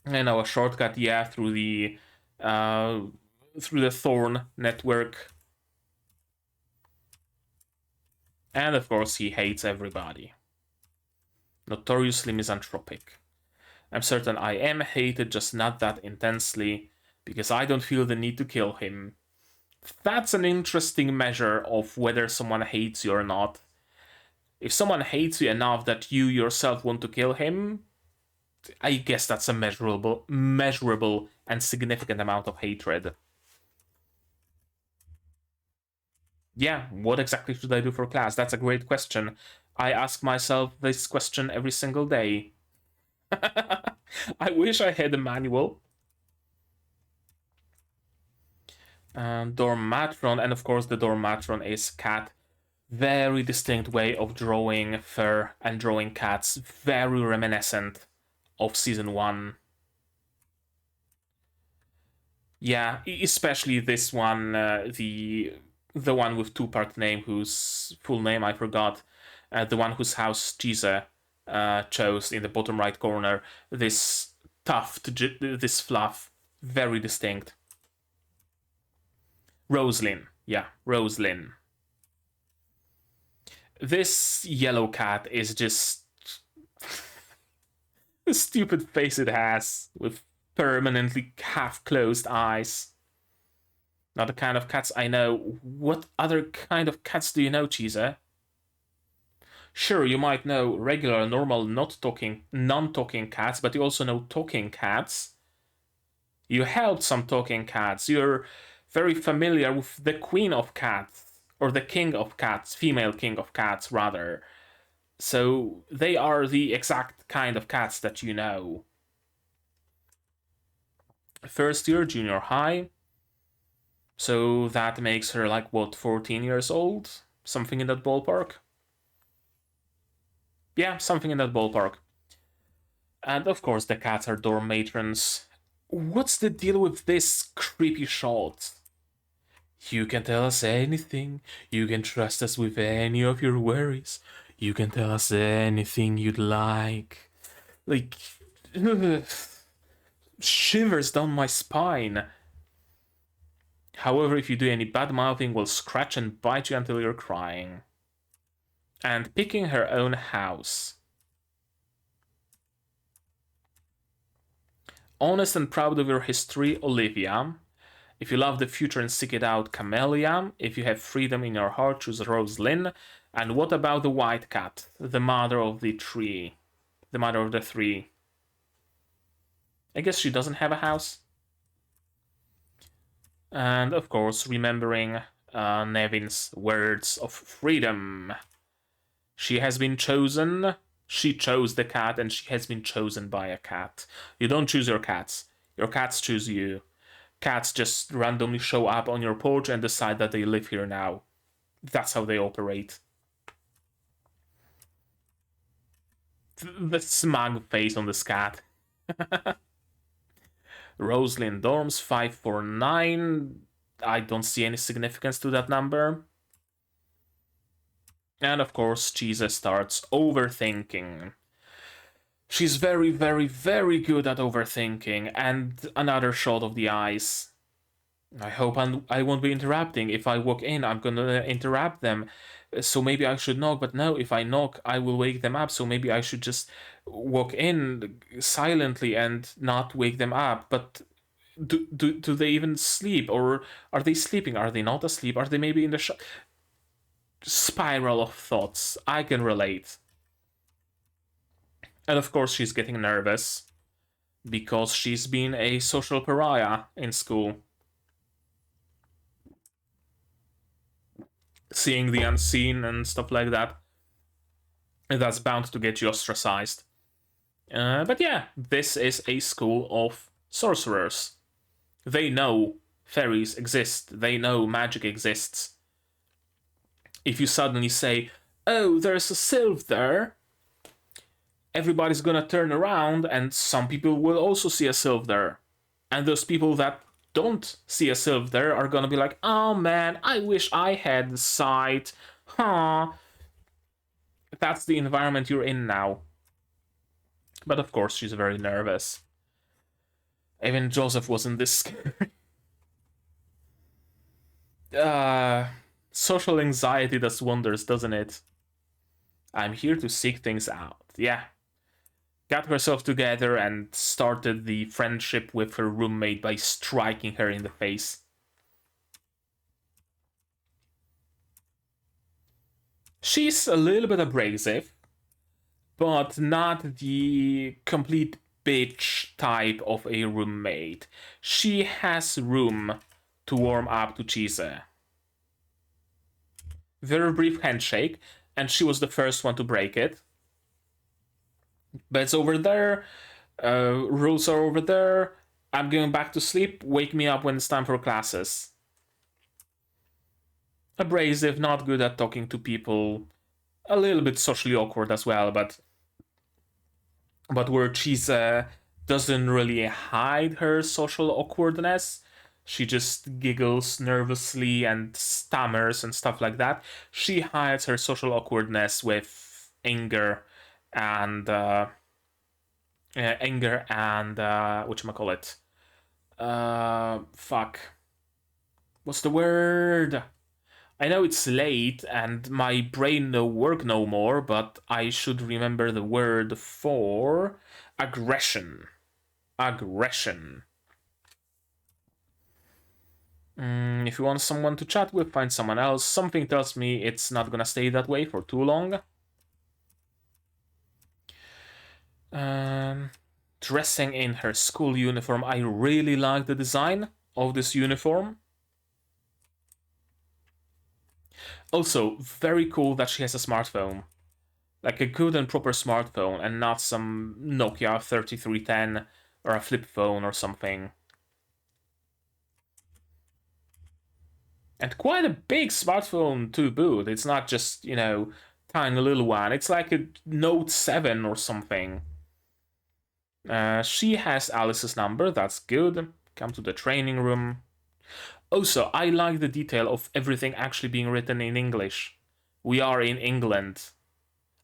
And now a shortcut, yeah, through the Thorn network. And of course he hates everybody. Notoriously misanthropic. I'm certain I am hated, just not that intensely, because I don't feel the need to kill him. That's an interesting measure of whether someone hates you or not. If someone hates you enough that you yourself want to kill him, I guess that's a measurable and significant amount of hatred. Yeah, what exactly should I do for class? That's a great question. I ask myself this question every single day. I wish I had a manual. Dormatron, and of course the Dormatron is cat. Very distinct way of drawing fur and drawing cats. Very reminiscent of season 1. Yeah, especially this one, the one with 2-part name, whose full name I forgot. The one whose house Chise chose in the bottom right corner. This tuft, this fluff, very distinct. Roslyn, yeah, Roslyn. This yellow cat is just the stupid face it has with permanently half-closed eyes. Not the kind of cats I know. What other kind of cats do you know, Chise? Sure, you might know regular, normal, non-talking cats, but you also know talking cats. You helped some talking cats. You're very familiar with the queen of cats, or the king of cats, female king of cats, rather. So they are the exact kind of cats that you know. First year junior high. So that makes her like, what, 14 years old? Something in that ballpark? Yeah, something in that ballpark. And of course the cats are dorm matrons. What's the deal with this creepy shot? You can tell us anything. You can trust us with any of your worries. You can tell us anything you'd like. Like, shivers down my spine. However, if you do any bad mouthing, we'll scratch and bite you until you're crying. And picking her own house. Honest and proud of your history, Olivia. If you love the future and seek it out, Camellia. If you have freedom in your heart, choose Rosalyn. And what about the white cat, the mother of the tree? The mother of the three. I guess she doesn't have a house. And of course, remembering Nevin's words of freedom. She has been chosen. She chose the cat, and she has been chosen by a cat. You don't choose your cats. Your cats choose you. Cats just randomly show up on your porch and decide that they live here now. That's how they operate. The smug face on this cat. Rosalyn dorms 549. I don't see any significance to that number. And of course, Chise starts overthinking. She's very, very, very good at overthinking. And another shot of the eyes. I hope I won't be interrupting. If I walk in, I'm gonna interrupt them. So maybe I should knock, but no, if I knock, I will wake them up. So maybe I should just walk in silently and not wake them up. But do they even sleep? Or are they sleeping? Are they not asleep? Are they maybe in the spiral of thoughts? I can relate. And of course she's getting nervous because she's been a social pariah in school. Seeing the unseen and stuff like that. That's bound to get you ostracized. But yeah, this is a school of sorcerers. They know fairies exist. They know magic exists. If you suddenly say, oh, there's a sylph there, everybody's gonna turn around and some people will also see a sylph there. And those people that don't see a sylph there are gonna be like, oh man, I wish I had the sight. Huh. That's the environment you're in now. But of course, she's very nervous. Even Joseph wasn't this scared. Social anxiety does wonders, doesn't it? I'm here to seek things out. Yeah. Got herself together and started the friendship with her roommate by striking her in the face. She's a little bit abrasive, but not the complete bitch type of a roommate. She has room to warm up to Chise. Very brief handshake, and she was the first one to break it. Bed's over there, rules are over there, I'm going back to sleep, wake me up when it's time for classes. Abrasive, not good at talking to people, a little bit socially awkward as well, but where Chise doesn't really hide her social awkwardness, she just giggles nervously and stammers and stuff like that. She hides her social awkwardness with anger and whatchamacallit? Fuck. What's the word? I know it's late and my brain no work no more, but I should remember the word for aggression. Aggression. If you want someone to chat with, find someone else. Something tells me it's not gonna stay that way for too long. Dressing in her school uniform. I really like the design of this uniform. Also, very cool that she has a smartphone. Like a good and proper smartphone and not some Nokia 3310 or a flip phone or something. And quite a big smartphone to boot. It's not just, you know, tiny little one. It's like a Note 7 or something. She has Alice's number, that's good. Come to the training room. Also, I like the detail of everything actually being written in English. We are in England.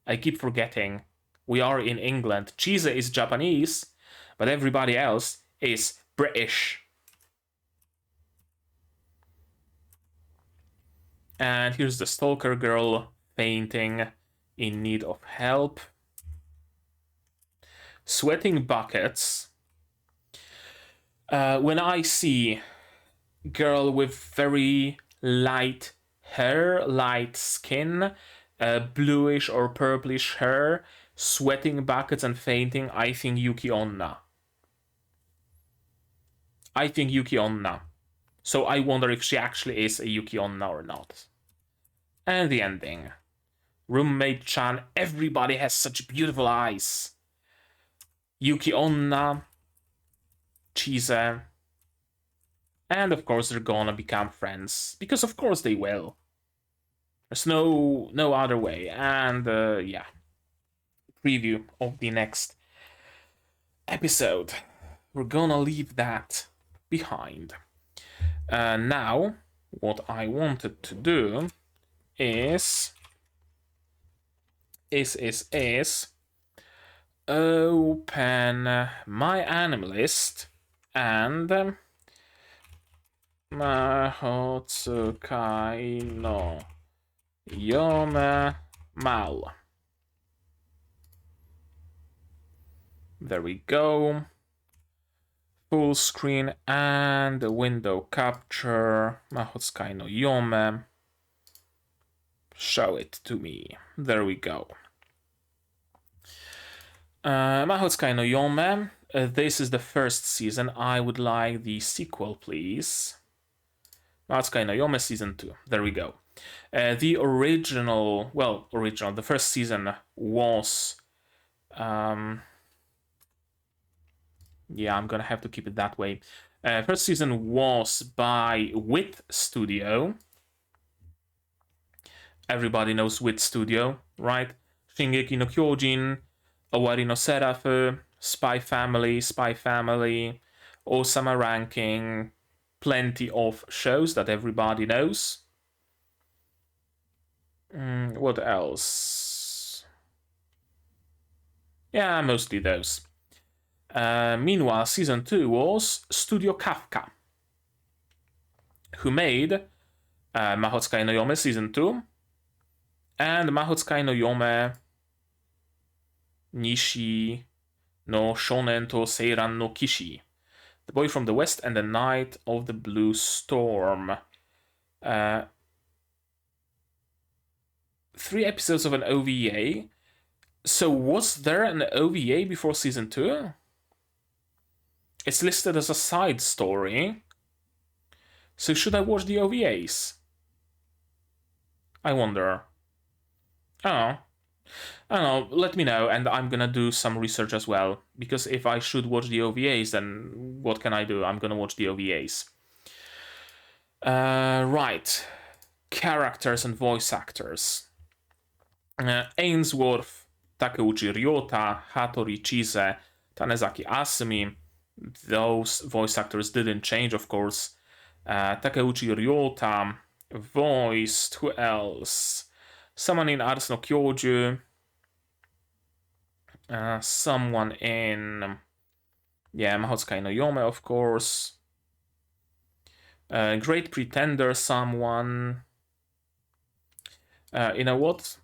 I keep forgetting. We are in England. Chise is Japanese, but everybody else is British. And here's the stalker girl fainting, in need of help. Sweating buckets. When I see girl with very light hair, light skin, bluish or purplish hair, sweating buckets and fainting, I think Yuki Onna. So I wonder if she actually is a Yuki Onna or not. And the ending. Roommate-chan, everybody has such beautiful eyes. Yuki Onna, Chise, and of course they're gonna become friends, because of course they will. There's no other way. And yeah, preview of the next episode. We're gonna leave that behind. Now, what I wanted to do is open my anime list and Mahoutsukai no Yome Mal. There we go. Full screen and window capture. Mahoutsukai no Yome. Show it to me. There we go. Mahoutsukai no Yome. This is the first season. I would like the sequel, please. Mahoutsukai no Yome season 2. There we go. The first season was... yeah, I'm gonna have to keep it that way. First season was by Wit Studio. Everybody knows Wit Studio, right? Shingeki no Kyojin, Owari no Seraph, Spy Family, Osama Ranking, plenty of shows that everybody knows. What else? Yeah, mostly those. Meanwhile, season 2 was Studio Kafka, who made Mahoutsukai no Yome season 2 and Mahoutsukai no Yome Nishi no Shonen to Seiran no Kishi, The Boy from the West and the Night of the Blue Storm. 3 episodes of an OVA. So was there an OVA before season 2? It's listed as a side story. So should I watch the OVAs? I wonder. I don't know, let me know, and I'm gonna do some research as well. Because if I should watch the OVAs, then what can I do? I'm gonna watch the OVAs. Right. Characters and voice actors. Ainsworth, Takeuchi Ryota, Hatori Chise, Tanezaki Asumi. Those voice actors didn't change, of course. Takeuchi Ryota voiced... who else? Someone in Ars no Kyoju. Someone in... yeah, Mahoutsukai no Yome, of course. Great Pretender, someone. You know what?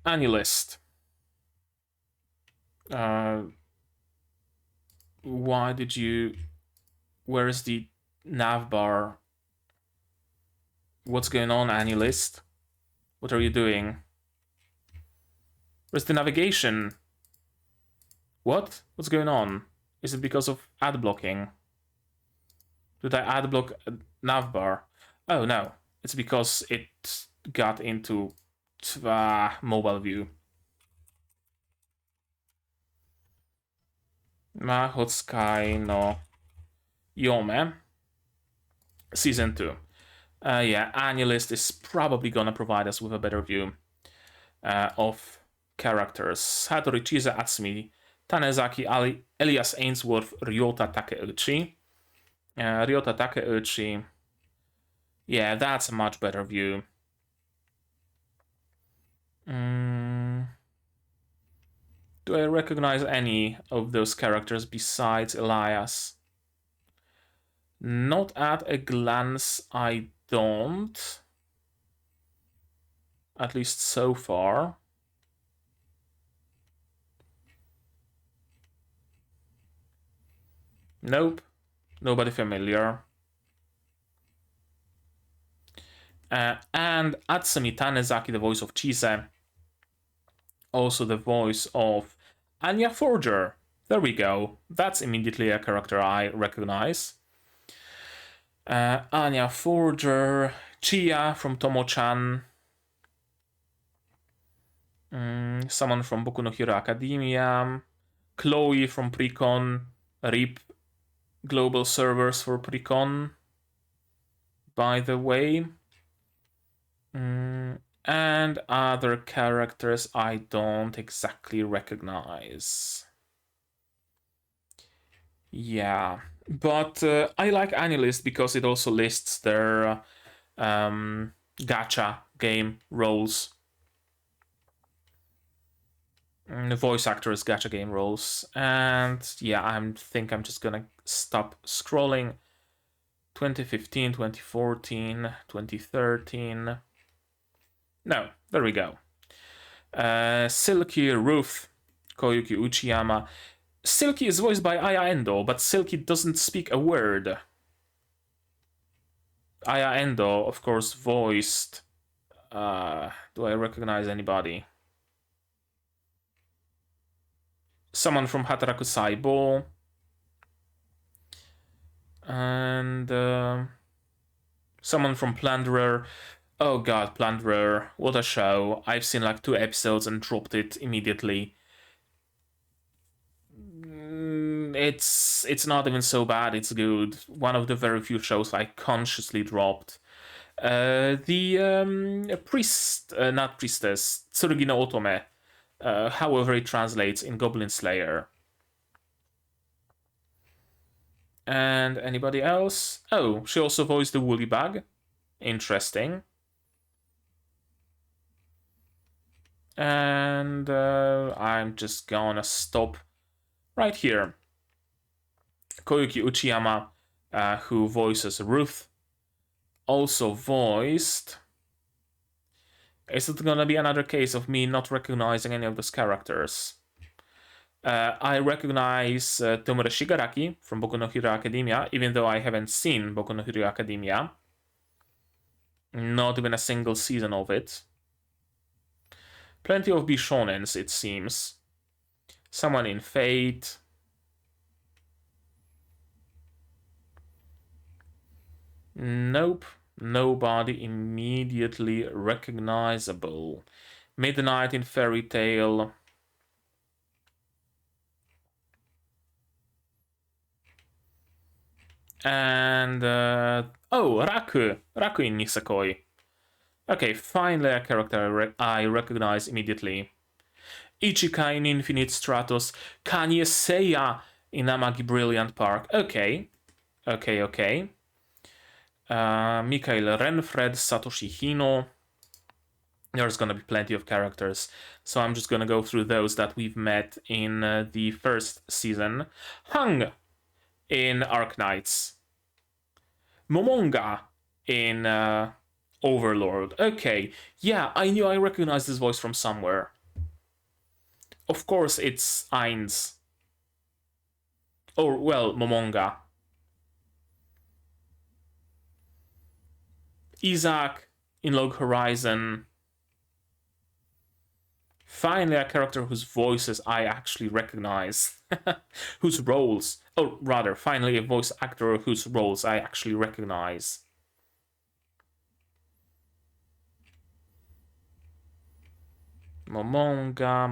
Annulist. Why did you... where is the navbar? What's going on, Annulist? What are you doing? Where's the navigation? What? What's going on? Is it because of ad blocking? Did I ad block navbar? Oh no, it's because it got into mobile view. Mahoutsukai no Yome. Season 2. Yeah, Annulist is probably gonna provide us with a better view of characters. Hatori Chise, Atsumi Tanezaki, Elias Ainsworth, Ryota Takeuchi. Ryota Takeuchi. Yeah, that's a much better view. Do I recognize any of those characters besides Elias? Not at a glance, I don't. At least so far. Nope. Nobody familiar. And Atsumi Tanezaki, the voice of Chise. Also the voice of Anya Forger. There we go. That's immediately a character I recognize. Anya Forger, Chia from Tomo-chan. Someone from Boku no Hero Academia. Chloe from Precon. RIP global servers for Precon, by the way. And other characters I don't exactly recognize. Yeah, but I like Annulist because it also lists their gacha game roles. Voice actors gacha game roles. And yeah, I think I'm just gonna stop scrolling. 2015, 2014, 2013. No, there we go. Silky Ruth, Koyuki Uchiyama. Silky is voiced by Aya Endo, but Silky doesn't speak a word. Aya Endo, of course, voiced... do I recognize anybody? Someone from Hataraku Saibo. And someone from Plunderer. Oh god, Plunderer, what a show. I've seen like 2 episodes and dropped it immediately. It's not even so bad, it's good. One of the very few shows I consciously dropped. The priest, not priestess, Tsurugi no Otome, however it translates in Goblin Slayer. And anybody else? Oh, she also voiced the Woolly Bug. Interesting. And I'm just gonna stop right here. Koyuki Uchiyama, who voices Ruth, also voiced... Is it gonna be another case of me not recognizing any of those characters? I recognize Tomura Shigaraki from Boku no Hero Academia, even though I haven't seen Boku no Hero Academia. Not even a single season of it. Plenty of Bishonens, it seems. Someone in Fate. Nope. Nobody immediately recognizable. Midnight in Fairy Tail. And oh, Raku in Nisekoi. Okay, finally a character I recognize immediately. Ichika in Infinite Stratos, Kanye Seiya in Amagi Brilliant Park. Okay. Mikael Renfred, Satoshi Hino. There's gonna be plenty of characters, so I'm just gonna go through those that we've met in the first season. Hung in Arknights. Momonga in Overlord. Okay, yeah, I knew I recognized this voice from somewhere. Of course it's Ainz. Or, well, Momonga. Isaac in Log Horizon. Finally a character whose voices I actually recognize. Whose roles... Oh, rather, finally a voice actor whose roles I actually recognize. Momonga.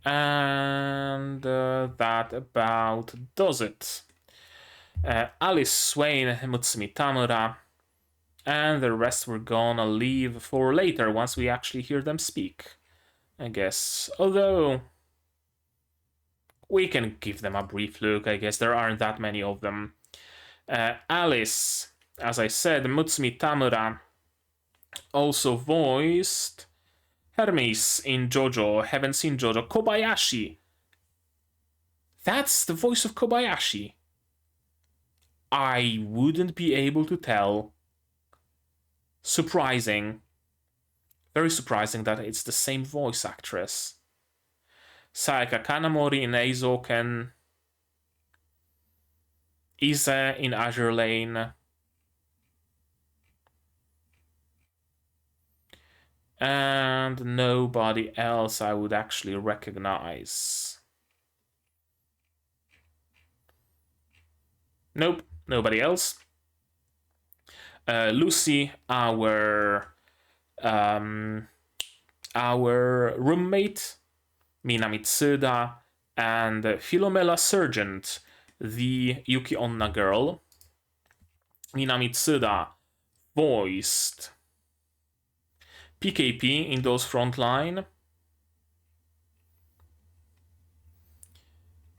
And that about does it. Alice, Swain, Mutsumi Tamura, and the rest we're gonna leave for later once we actually hear them speak, I guess. Although we can give them a brief look, I guess. There aren't that many of them. Alice, as I said, Mutsumi Tamura also voiced Hermes in JoJo. Haven't seen JoJo. Kobayashi. That's the voice of Kobayashi. I wouldn't be able to tell. Surprising. Very surprising that it's the same voice actress. Sayaka Kanamori in Eizouken. Ise in Azure Lane. And nobody else I would actually recognize. Nope, nobody else. Lucy, our roommate, Mina Mitsuda, and Philomela Sergeant, the Yuki Onna girl. Mina Mitsuda voiced PKP in those Frontline.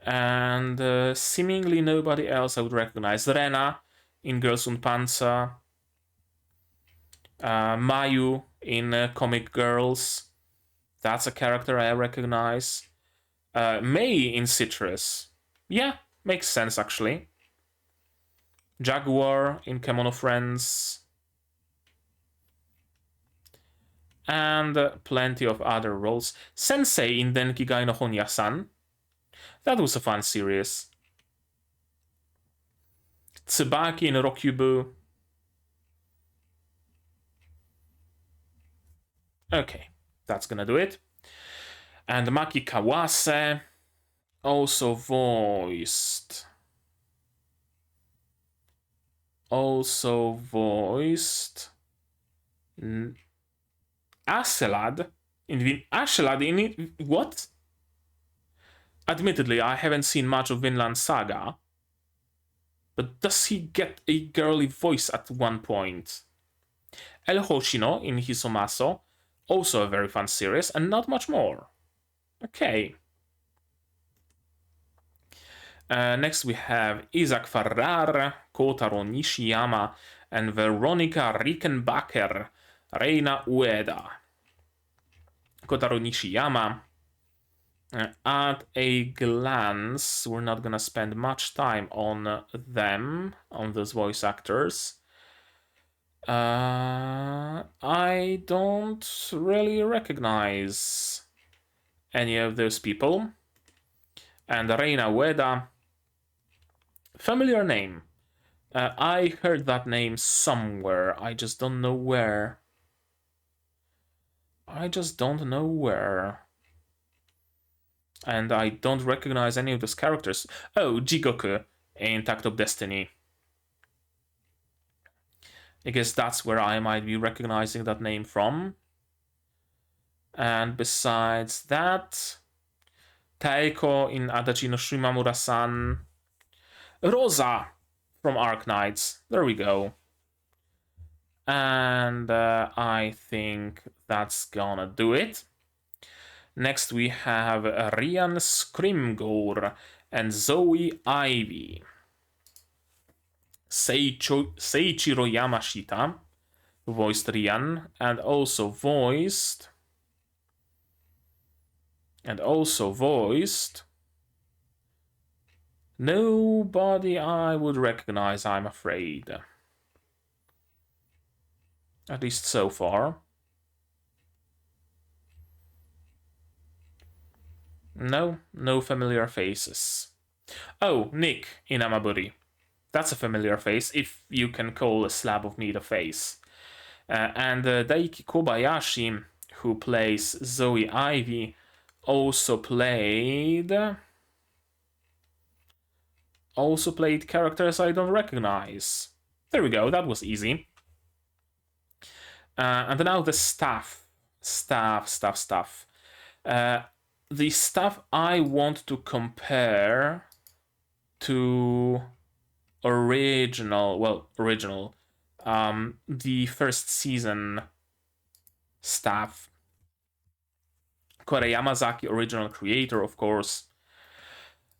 And seemingly nobody else I would recognize. Rena in Girls und Panzer. Mayu in Comic Girls. That's a character I recognize. Mei in Citrus. Yeah, makes sense actually. Jaguar in Kemono Friends. And plenty of other roles. Sensei in Denkigai no Honya-san. That was a fun series. Tsubaki in Rokyubu. Okay, that's gonna do it. And Maki Kawase also voiced Aselad in what? Admittedly, I haven't seen much of Vinland Saga, but does he get a girly voice at one point? El Hoshino in Hisomaso, also a very fun series, and not much more. Okay. Next we have Isaac Farrar, Kotaro Nishiyama, and Veronica Rickenbacker, Reina Ueda. Kotaro Nishiyama. At a glance, we're not gonna spend much time on them, on those voice actors. I don't really recognize any of those people. And Reina Ueda, familiar name. I heard that name somewhere, I just don't know where. And I don't recognize any of those characters. Oh, Jigoku in Tact of Destiny. I guess that's where I might be recognizing that name from. And besides that, Taeko in Adachi no Shimamura-san. Rosa from Arknights. There we go. And I think that's gonna do it. Next we have Rian Scrimgore and Zoe Ivy. Seichiro Yamashita voiced Rian and also voiced nobody I would recognize, I'm afraid. At least so far. No familiar faces. Oh, Nick in Amaburi. That's a familiar face, if you can call a slab of meat a face. And Daiki Kobayashi, who plays Zoe Ivy, also played characters I don't recognize. There we go, that was easy. And now the staff. the stuff I want to compare to original, the first season stuff. Kore Yamazaki, original creator, of course.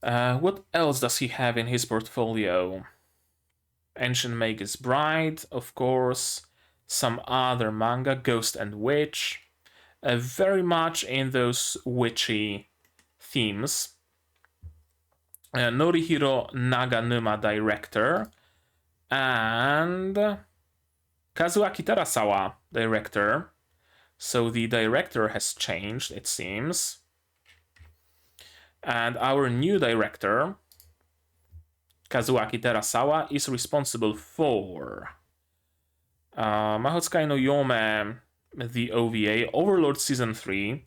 What else does he have in his portfolio? Ancient Magus Bride, of course. Some other manga, Ghost and Witch. Very much in those witchy themes. Norihiro Naganuma, director. And Kazuaki Terasawa, director. So the director has changed, it seems. And our new director, Kazuaki Terasawa, is responsible for Mahoutsukai no Yome, the OVA, Overlord Season 3,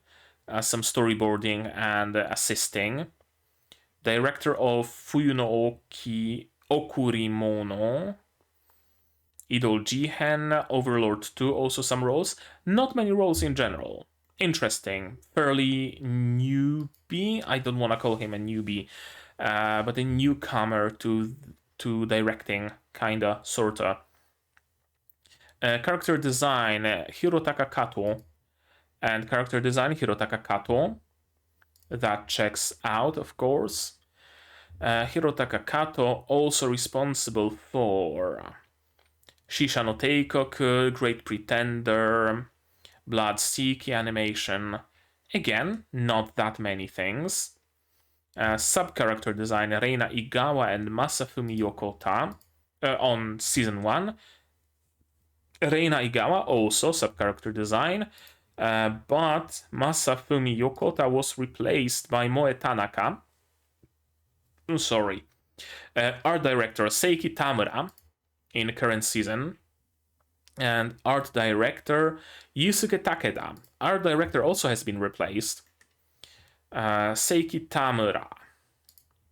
some storyboarding and assisting. Director of Fuyu no Oki Okurimono, Idol Jihen, Overlord 2, also some roles. Not many roles in general. Interesting. Fairly newbie. I don't want to call him a newbie, but a newcomer to directing, kinda, sorta. Character design, Hirotaka Kato. And character design, Hirotaka Kato. That checks out, of course. Hirotaka Kato, also responsible for Shisha no Teikoku, Great Pretender, Blood Seeky animation. Again, not that many things. Sub-character design, Reina Igawa and Masafumi Yokota on Season 1. Reina Igawa, also sub-character design, but Masafumi Yokota was replaced by Moe Tanaka. Sorry. Art director Seiki Tamura in the current season. And art director Yusuke Takeda. Art director also has been replaced. Seiki Tamura.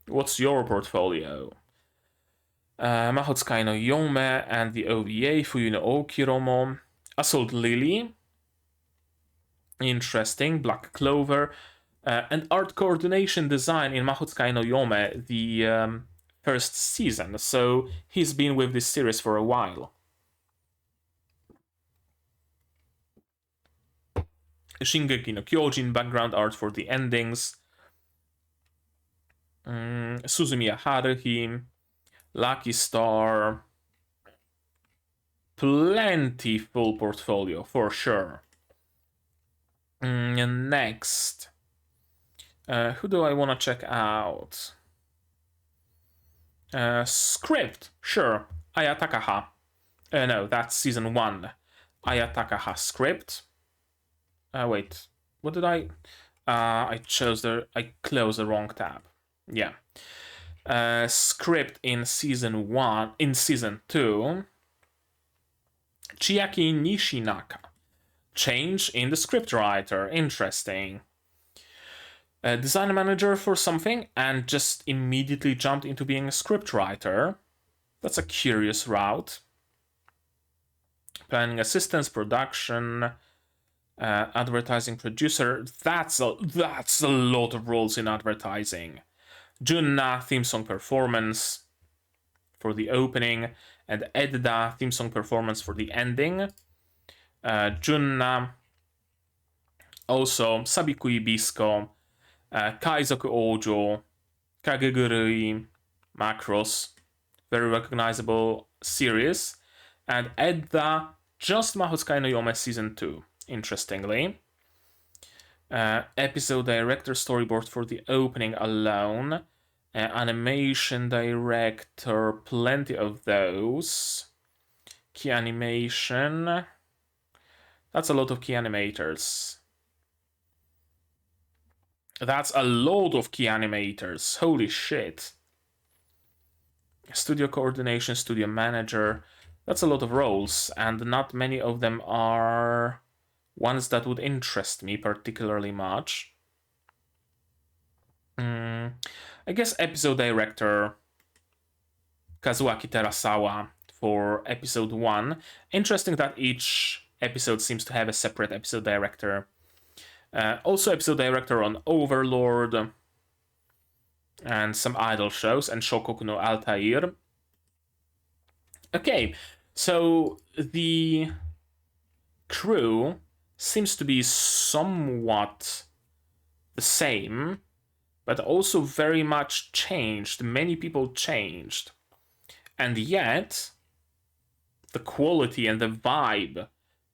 What's your portfolio? Mahoutsukai no Yome and the OVA, Fuyu no Okiromo. Assault Lily. Interesting. Black Clover. And art coordination design in Mahoutsukai no Yome, the first season. So he's been with this series for a while. Shingeki no Kyojin, background art for the endings. Suzumiya Haruhi, Lucky Star. Plenty full portfolio, for sure. Next. Who do I want to check out? Script, sure. Aya Takaha. No, that's season 1. Aya Takaha script. Wait, what did I closed the wrong tab. Yeah. Script in season 1, in season 2. Chiaki Nishinaka. Change in the scriptwriter. Interesting. Design manager for something and just immediately jumped into being a scriptwriter. That's a curious route. Planning assistance, production, advertising producer. That's a lot of roles in advertising. Junna, theme song performance for the opening, and Edda, theme song performance for the ending. Junna, also Sabiku Ibisco, Kaizoku Ojo, Kagegurui, Macross, very recognizable series, and Edda, just Mahoutsukai no Yome Season 2, interestingly. Episode director, storyboard for the opening alone. Animation director, plenty of those. Key animation. That's a lot of key animators. That's a lot of key animators. Holy shit. Studio coordination, studio manager. That's a lot of roles, and not many of them are ones that would interest me particularly much. I guess episode director Kazuaki Terasawa for episode 1. Interesting that each episode seems to have a separate episode director. Also episode director on Overlord and some idol shows, and Shokoku no Altair. Okay, so the crew seems to be somewhat the same, but also very much changed. Many people changed. And yet, the quality and the vibe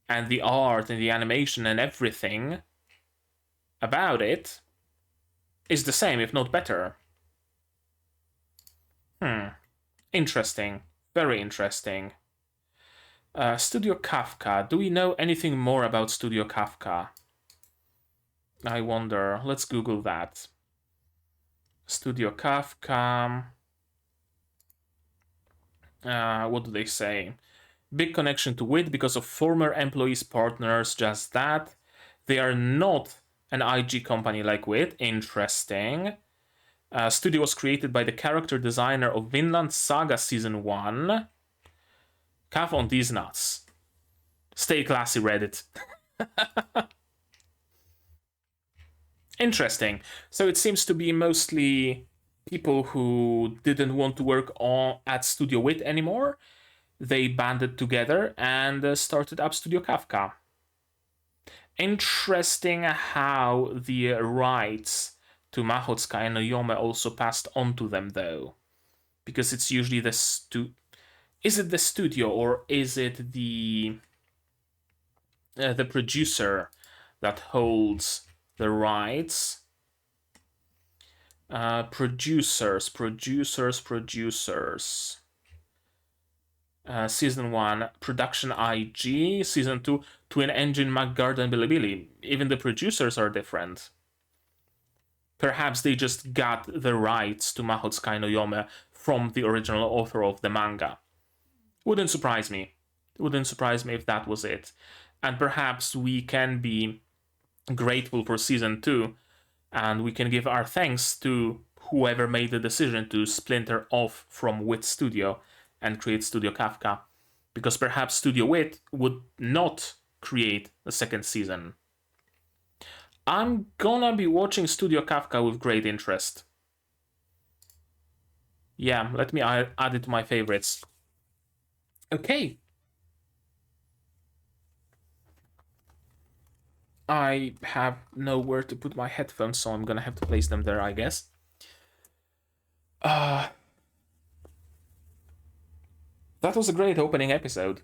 and the art and the animation and everything about it is the same, if not better. Interesting. Very interesting. Studio Kafka. Do we know anything more about Studio Kafka? I wonder. Let's Google that. Studio Kafka. What do they say? Big connection to WIT because of former employees, partners, just that. They are not an IG company like WIT. Interesting. Studio was created by the character designer of Vinland Saga Season 1. Calf on these nuts. Stay classy, Reddit. Interesting. So it seems to be mostly people who didn't want to work at Studio WIT anymore. They banded together and started up Studio Kafka. Interesting how the rights to Mahoutsukai no Yome also passed on to them, though. Because it's usually is it the studio or is it the producer that holds the rights? Producers. Season 1, Production IG. Season 2, Twin Engine, McGuard, and Bilibili. Even the producers are different. Perhaps they just got the rights to Mahoutsukai no Yome from the original author of the manga. Wouldn't surprise me. Wouldn't surprise me if that was it. And perhaps we can be grateful for Season 2, and we can give our thanks to whoever made the decision to splinter off from WIT Studio and create Studio Kafka, because perhaps Studio WIT would not create a second season. I'm gonna be watching Studio Kafka with great interest. Yeah, let me add it to my favorites. Okay. I have nowhere to put my headphones, so I'm gonna have to place them there, I guess. That was a great opening episode.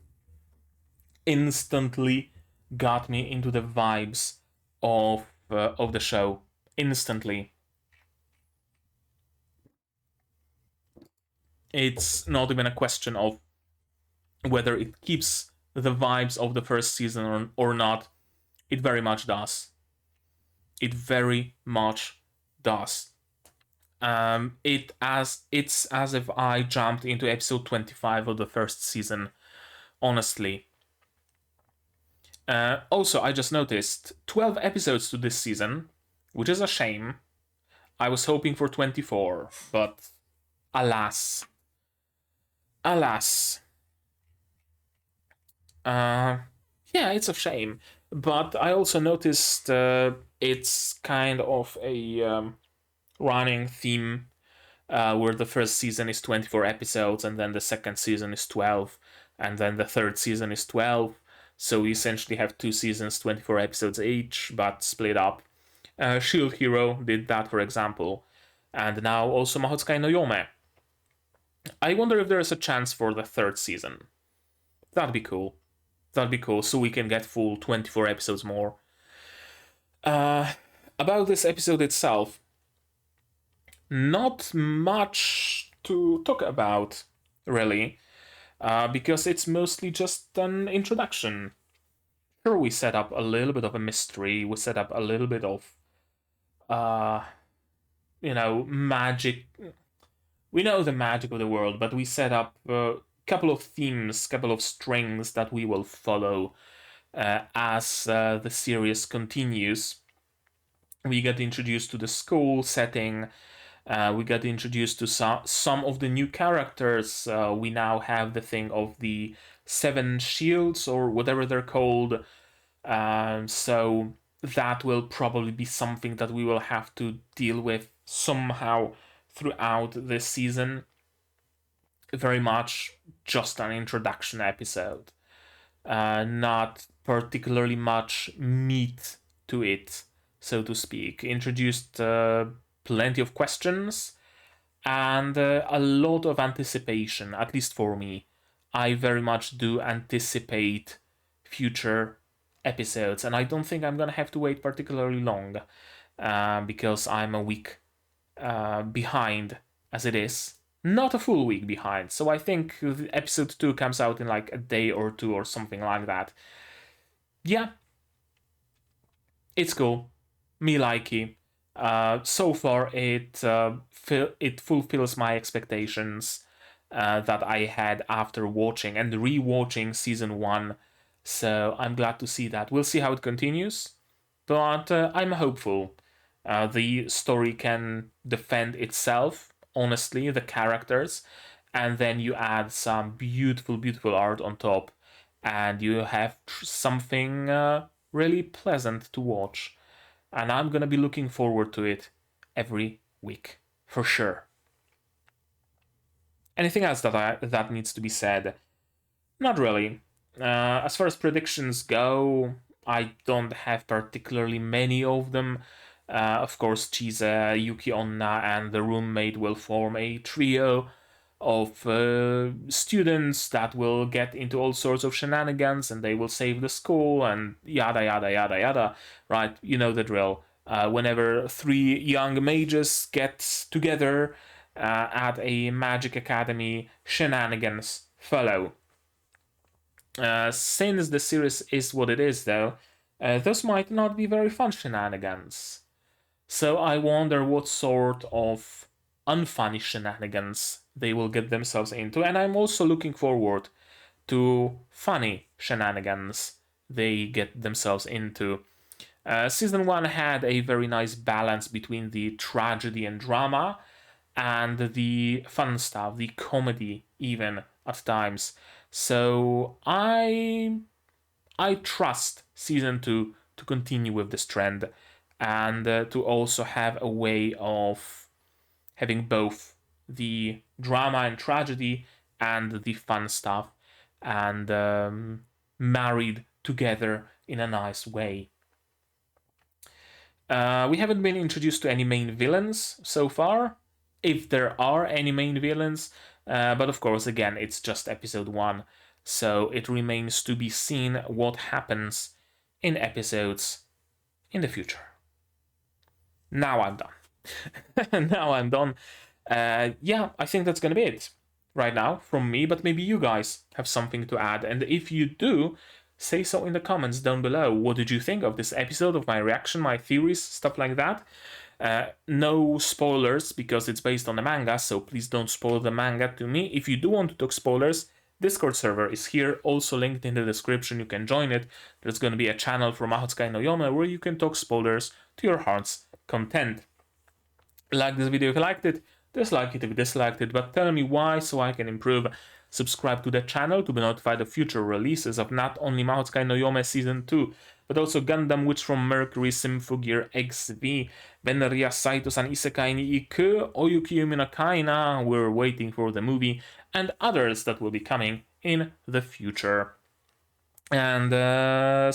Instantly got me into the vibes of the show. Instantly. It's not even a question of whether it keeps the vibes of the first season or not. It very much does. It very much does. It's as if I jumped into episode 25 of the first season, honestly. Also, I just noticed 12 episodes to this season, which is a shame. I was hoping for 24, but alas. Yeah, it's a shame. But I also noticed it's kind of a running theme where the first season is 24 episodes, and then the second season is 12, and then the third season is 12. So we essentially have 2 seasons, 24 episodes each, but split up. Shield Hero did that, for example, and now also Mahoutsukai no Yome. I wonder if there is a chance for the third season. That'd be cool. So we can get full 24 episodes more. About this episode itself, not much to talk about, really, because it's mostly just an introduction. Sure, we set up a little bit of a mystery, we set up a little bit of, magic. We know the magic of the world, but we set up a couple of themes, couple of strings that we will follow as the series continues. We get introduced to the school setting. We got introduced to some of the new characters. We now have the thing of the 7 shields or whatever they're called. So that will probably be something that we will have to deal with somehow throughout this season. Very much just an introduction episode. Not particularly much meat to it, so to speak. Introduced plenty of questions and a lot of anticipation, at least for me. I very much do anticipate future episodes, and I don't think I'm gonna have to wait particularly long because I'm a week behind as it is. Not a full week behind, so I think episode 2 comes out in like a day or two or something like that. Yeah, it's cool. Me likey. So far, it fulfills my expectations that I had after watching and re-watching season 1. So I'm glad to see that. We'll see how it continues, but I'm hopeful. The story can defend itself. Honestly, the characters, and then you add some beautiful art on top, and you have something really pleasant to watch. And I'm gonna be looking forward to it every week for sure. Anything else that needs to be said? Not really. As far as predictions go, I don't have particularly many of them. Of course, Chise, Yuki Onna, and the roommate will form a trio of students that will get into all sorts of shenanigans, and they will save the school, and yada yada yada yada. Right, you know the drill. Whenever 3 young mages get together at a magic academy, shenanigans follow. Since the series is what it is, though, those might not be very fun shenanigans. So I wonder what sort of unfunny shenanigans they will get themselves into, and I'm also looking forward to funny shenanigans they get themselves into. Season 1 had a very nice balance between the tragedy and drama and the fun stuff, the comedy even at times. So I trust season 2 to continue with this trend, and to also have a way of having both the drama and tragedy and the fun stuff, and married together in a nice way. We haven't been introduced to any main villains so far, if there are any main villains, but of course, again, it's just episode 1, so it remains to be seen what happens in episodes in the future. Now I'm done. Now I'm done. Yeah, I think that's gonna be it right now from me, but maybe you guys have something to add, and if you do, say so in the comments down below. What did you think of this episode, of my reaction, my theories, stuff like that? No spoilers, because it's based on the manga, so please don't spoil the manga to me. If you do want to talk spoilers, Discord server is here, also linked in the description. You can join it. There's going to be a channel for Mahoutsukai no Yome where you can talk spoilers to your heart's content. Like this video if you liked it, dislike it if you disliked it, but tell me why so I can improve. Subscribe to the channel to be notified of future releases of not only Mahoutsukai no Yome Season 2, but also Gundam Witch from Mercury, Symphogear XV, Veneria Saito-san Isekai ni Iku, Oyuki Yumi no Kaina, we're waiting for the movie, and others that will be coming in the future. And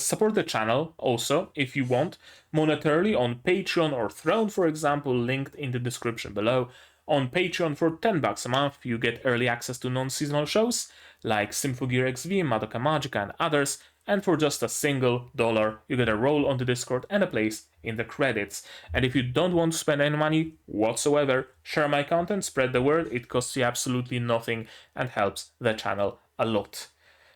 support the channel also, if you want, monetarily on Patreon or Throne, for example, linked in the description below. On Patreon for $10 a month, you get early access to non-seasonal shows like Symphogear XV, Madoka Magica, and others, and for just a single $1, you get a role on the Discord and a place in the credits. And if you don't want to spend any money whatsoever, share my content, spread the word, it costs you absolutely nothing and helps the channel a lot.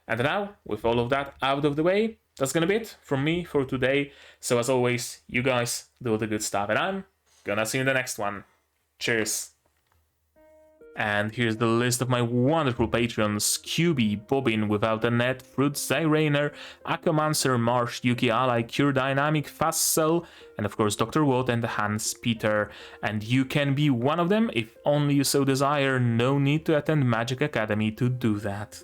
And now, with all of that out of the way, that's gonna be it from me for today. So as always, you guys do the good stuff, and I'm gonna see you in the next one. Cheers! And here's the list of my wonderful patrons: QB, Bobbin, Without a Net, Fruit, Zyrainer, Akomancer, Marsh, Yuki Ally, Cure Dynamic, Fassel, and of course Dr. Watt and Hans Peter. And you can be one of them if only you so desire. No need to attend Magic Academy to do that.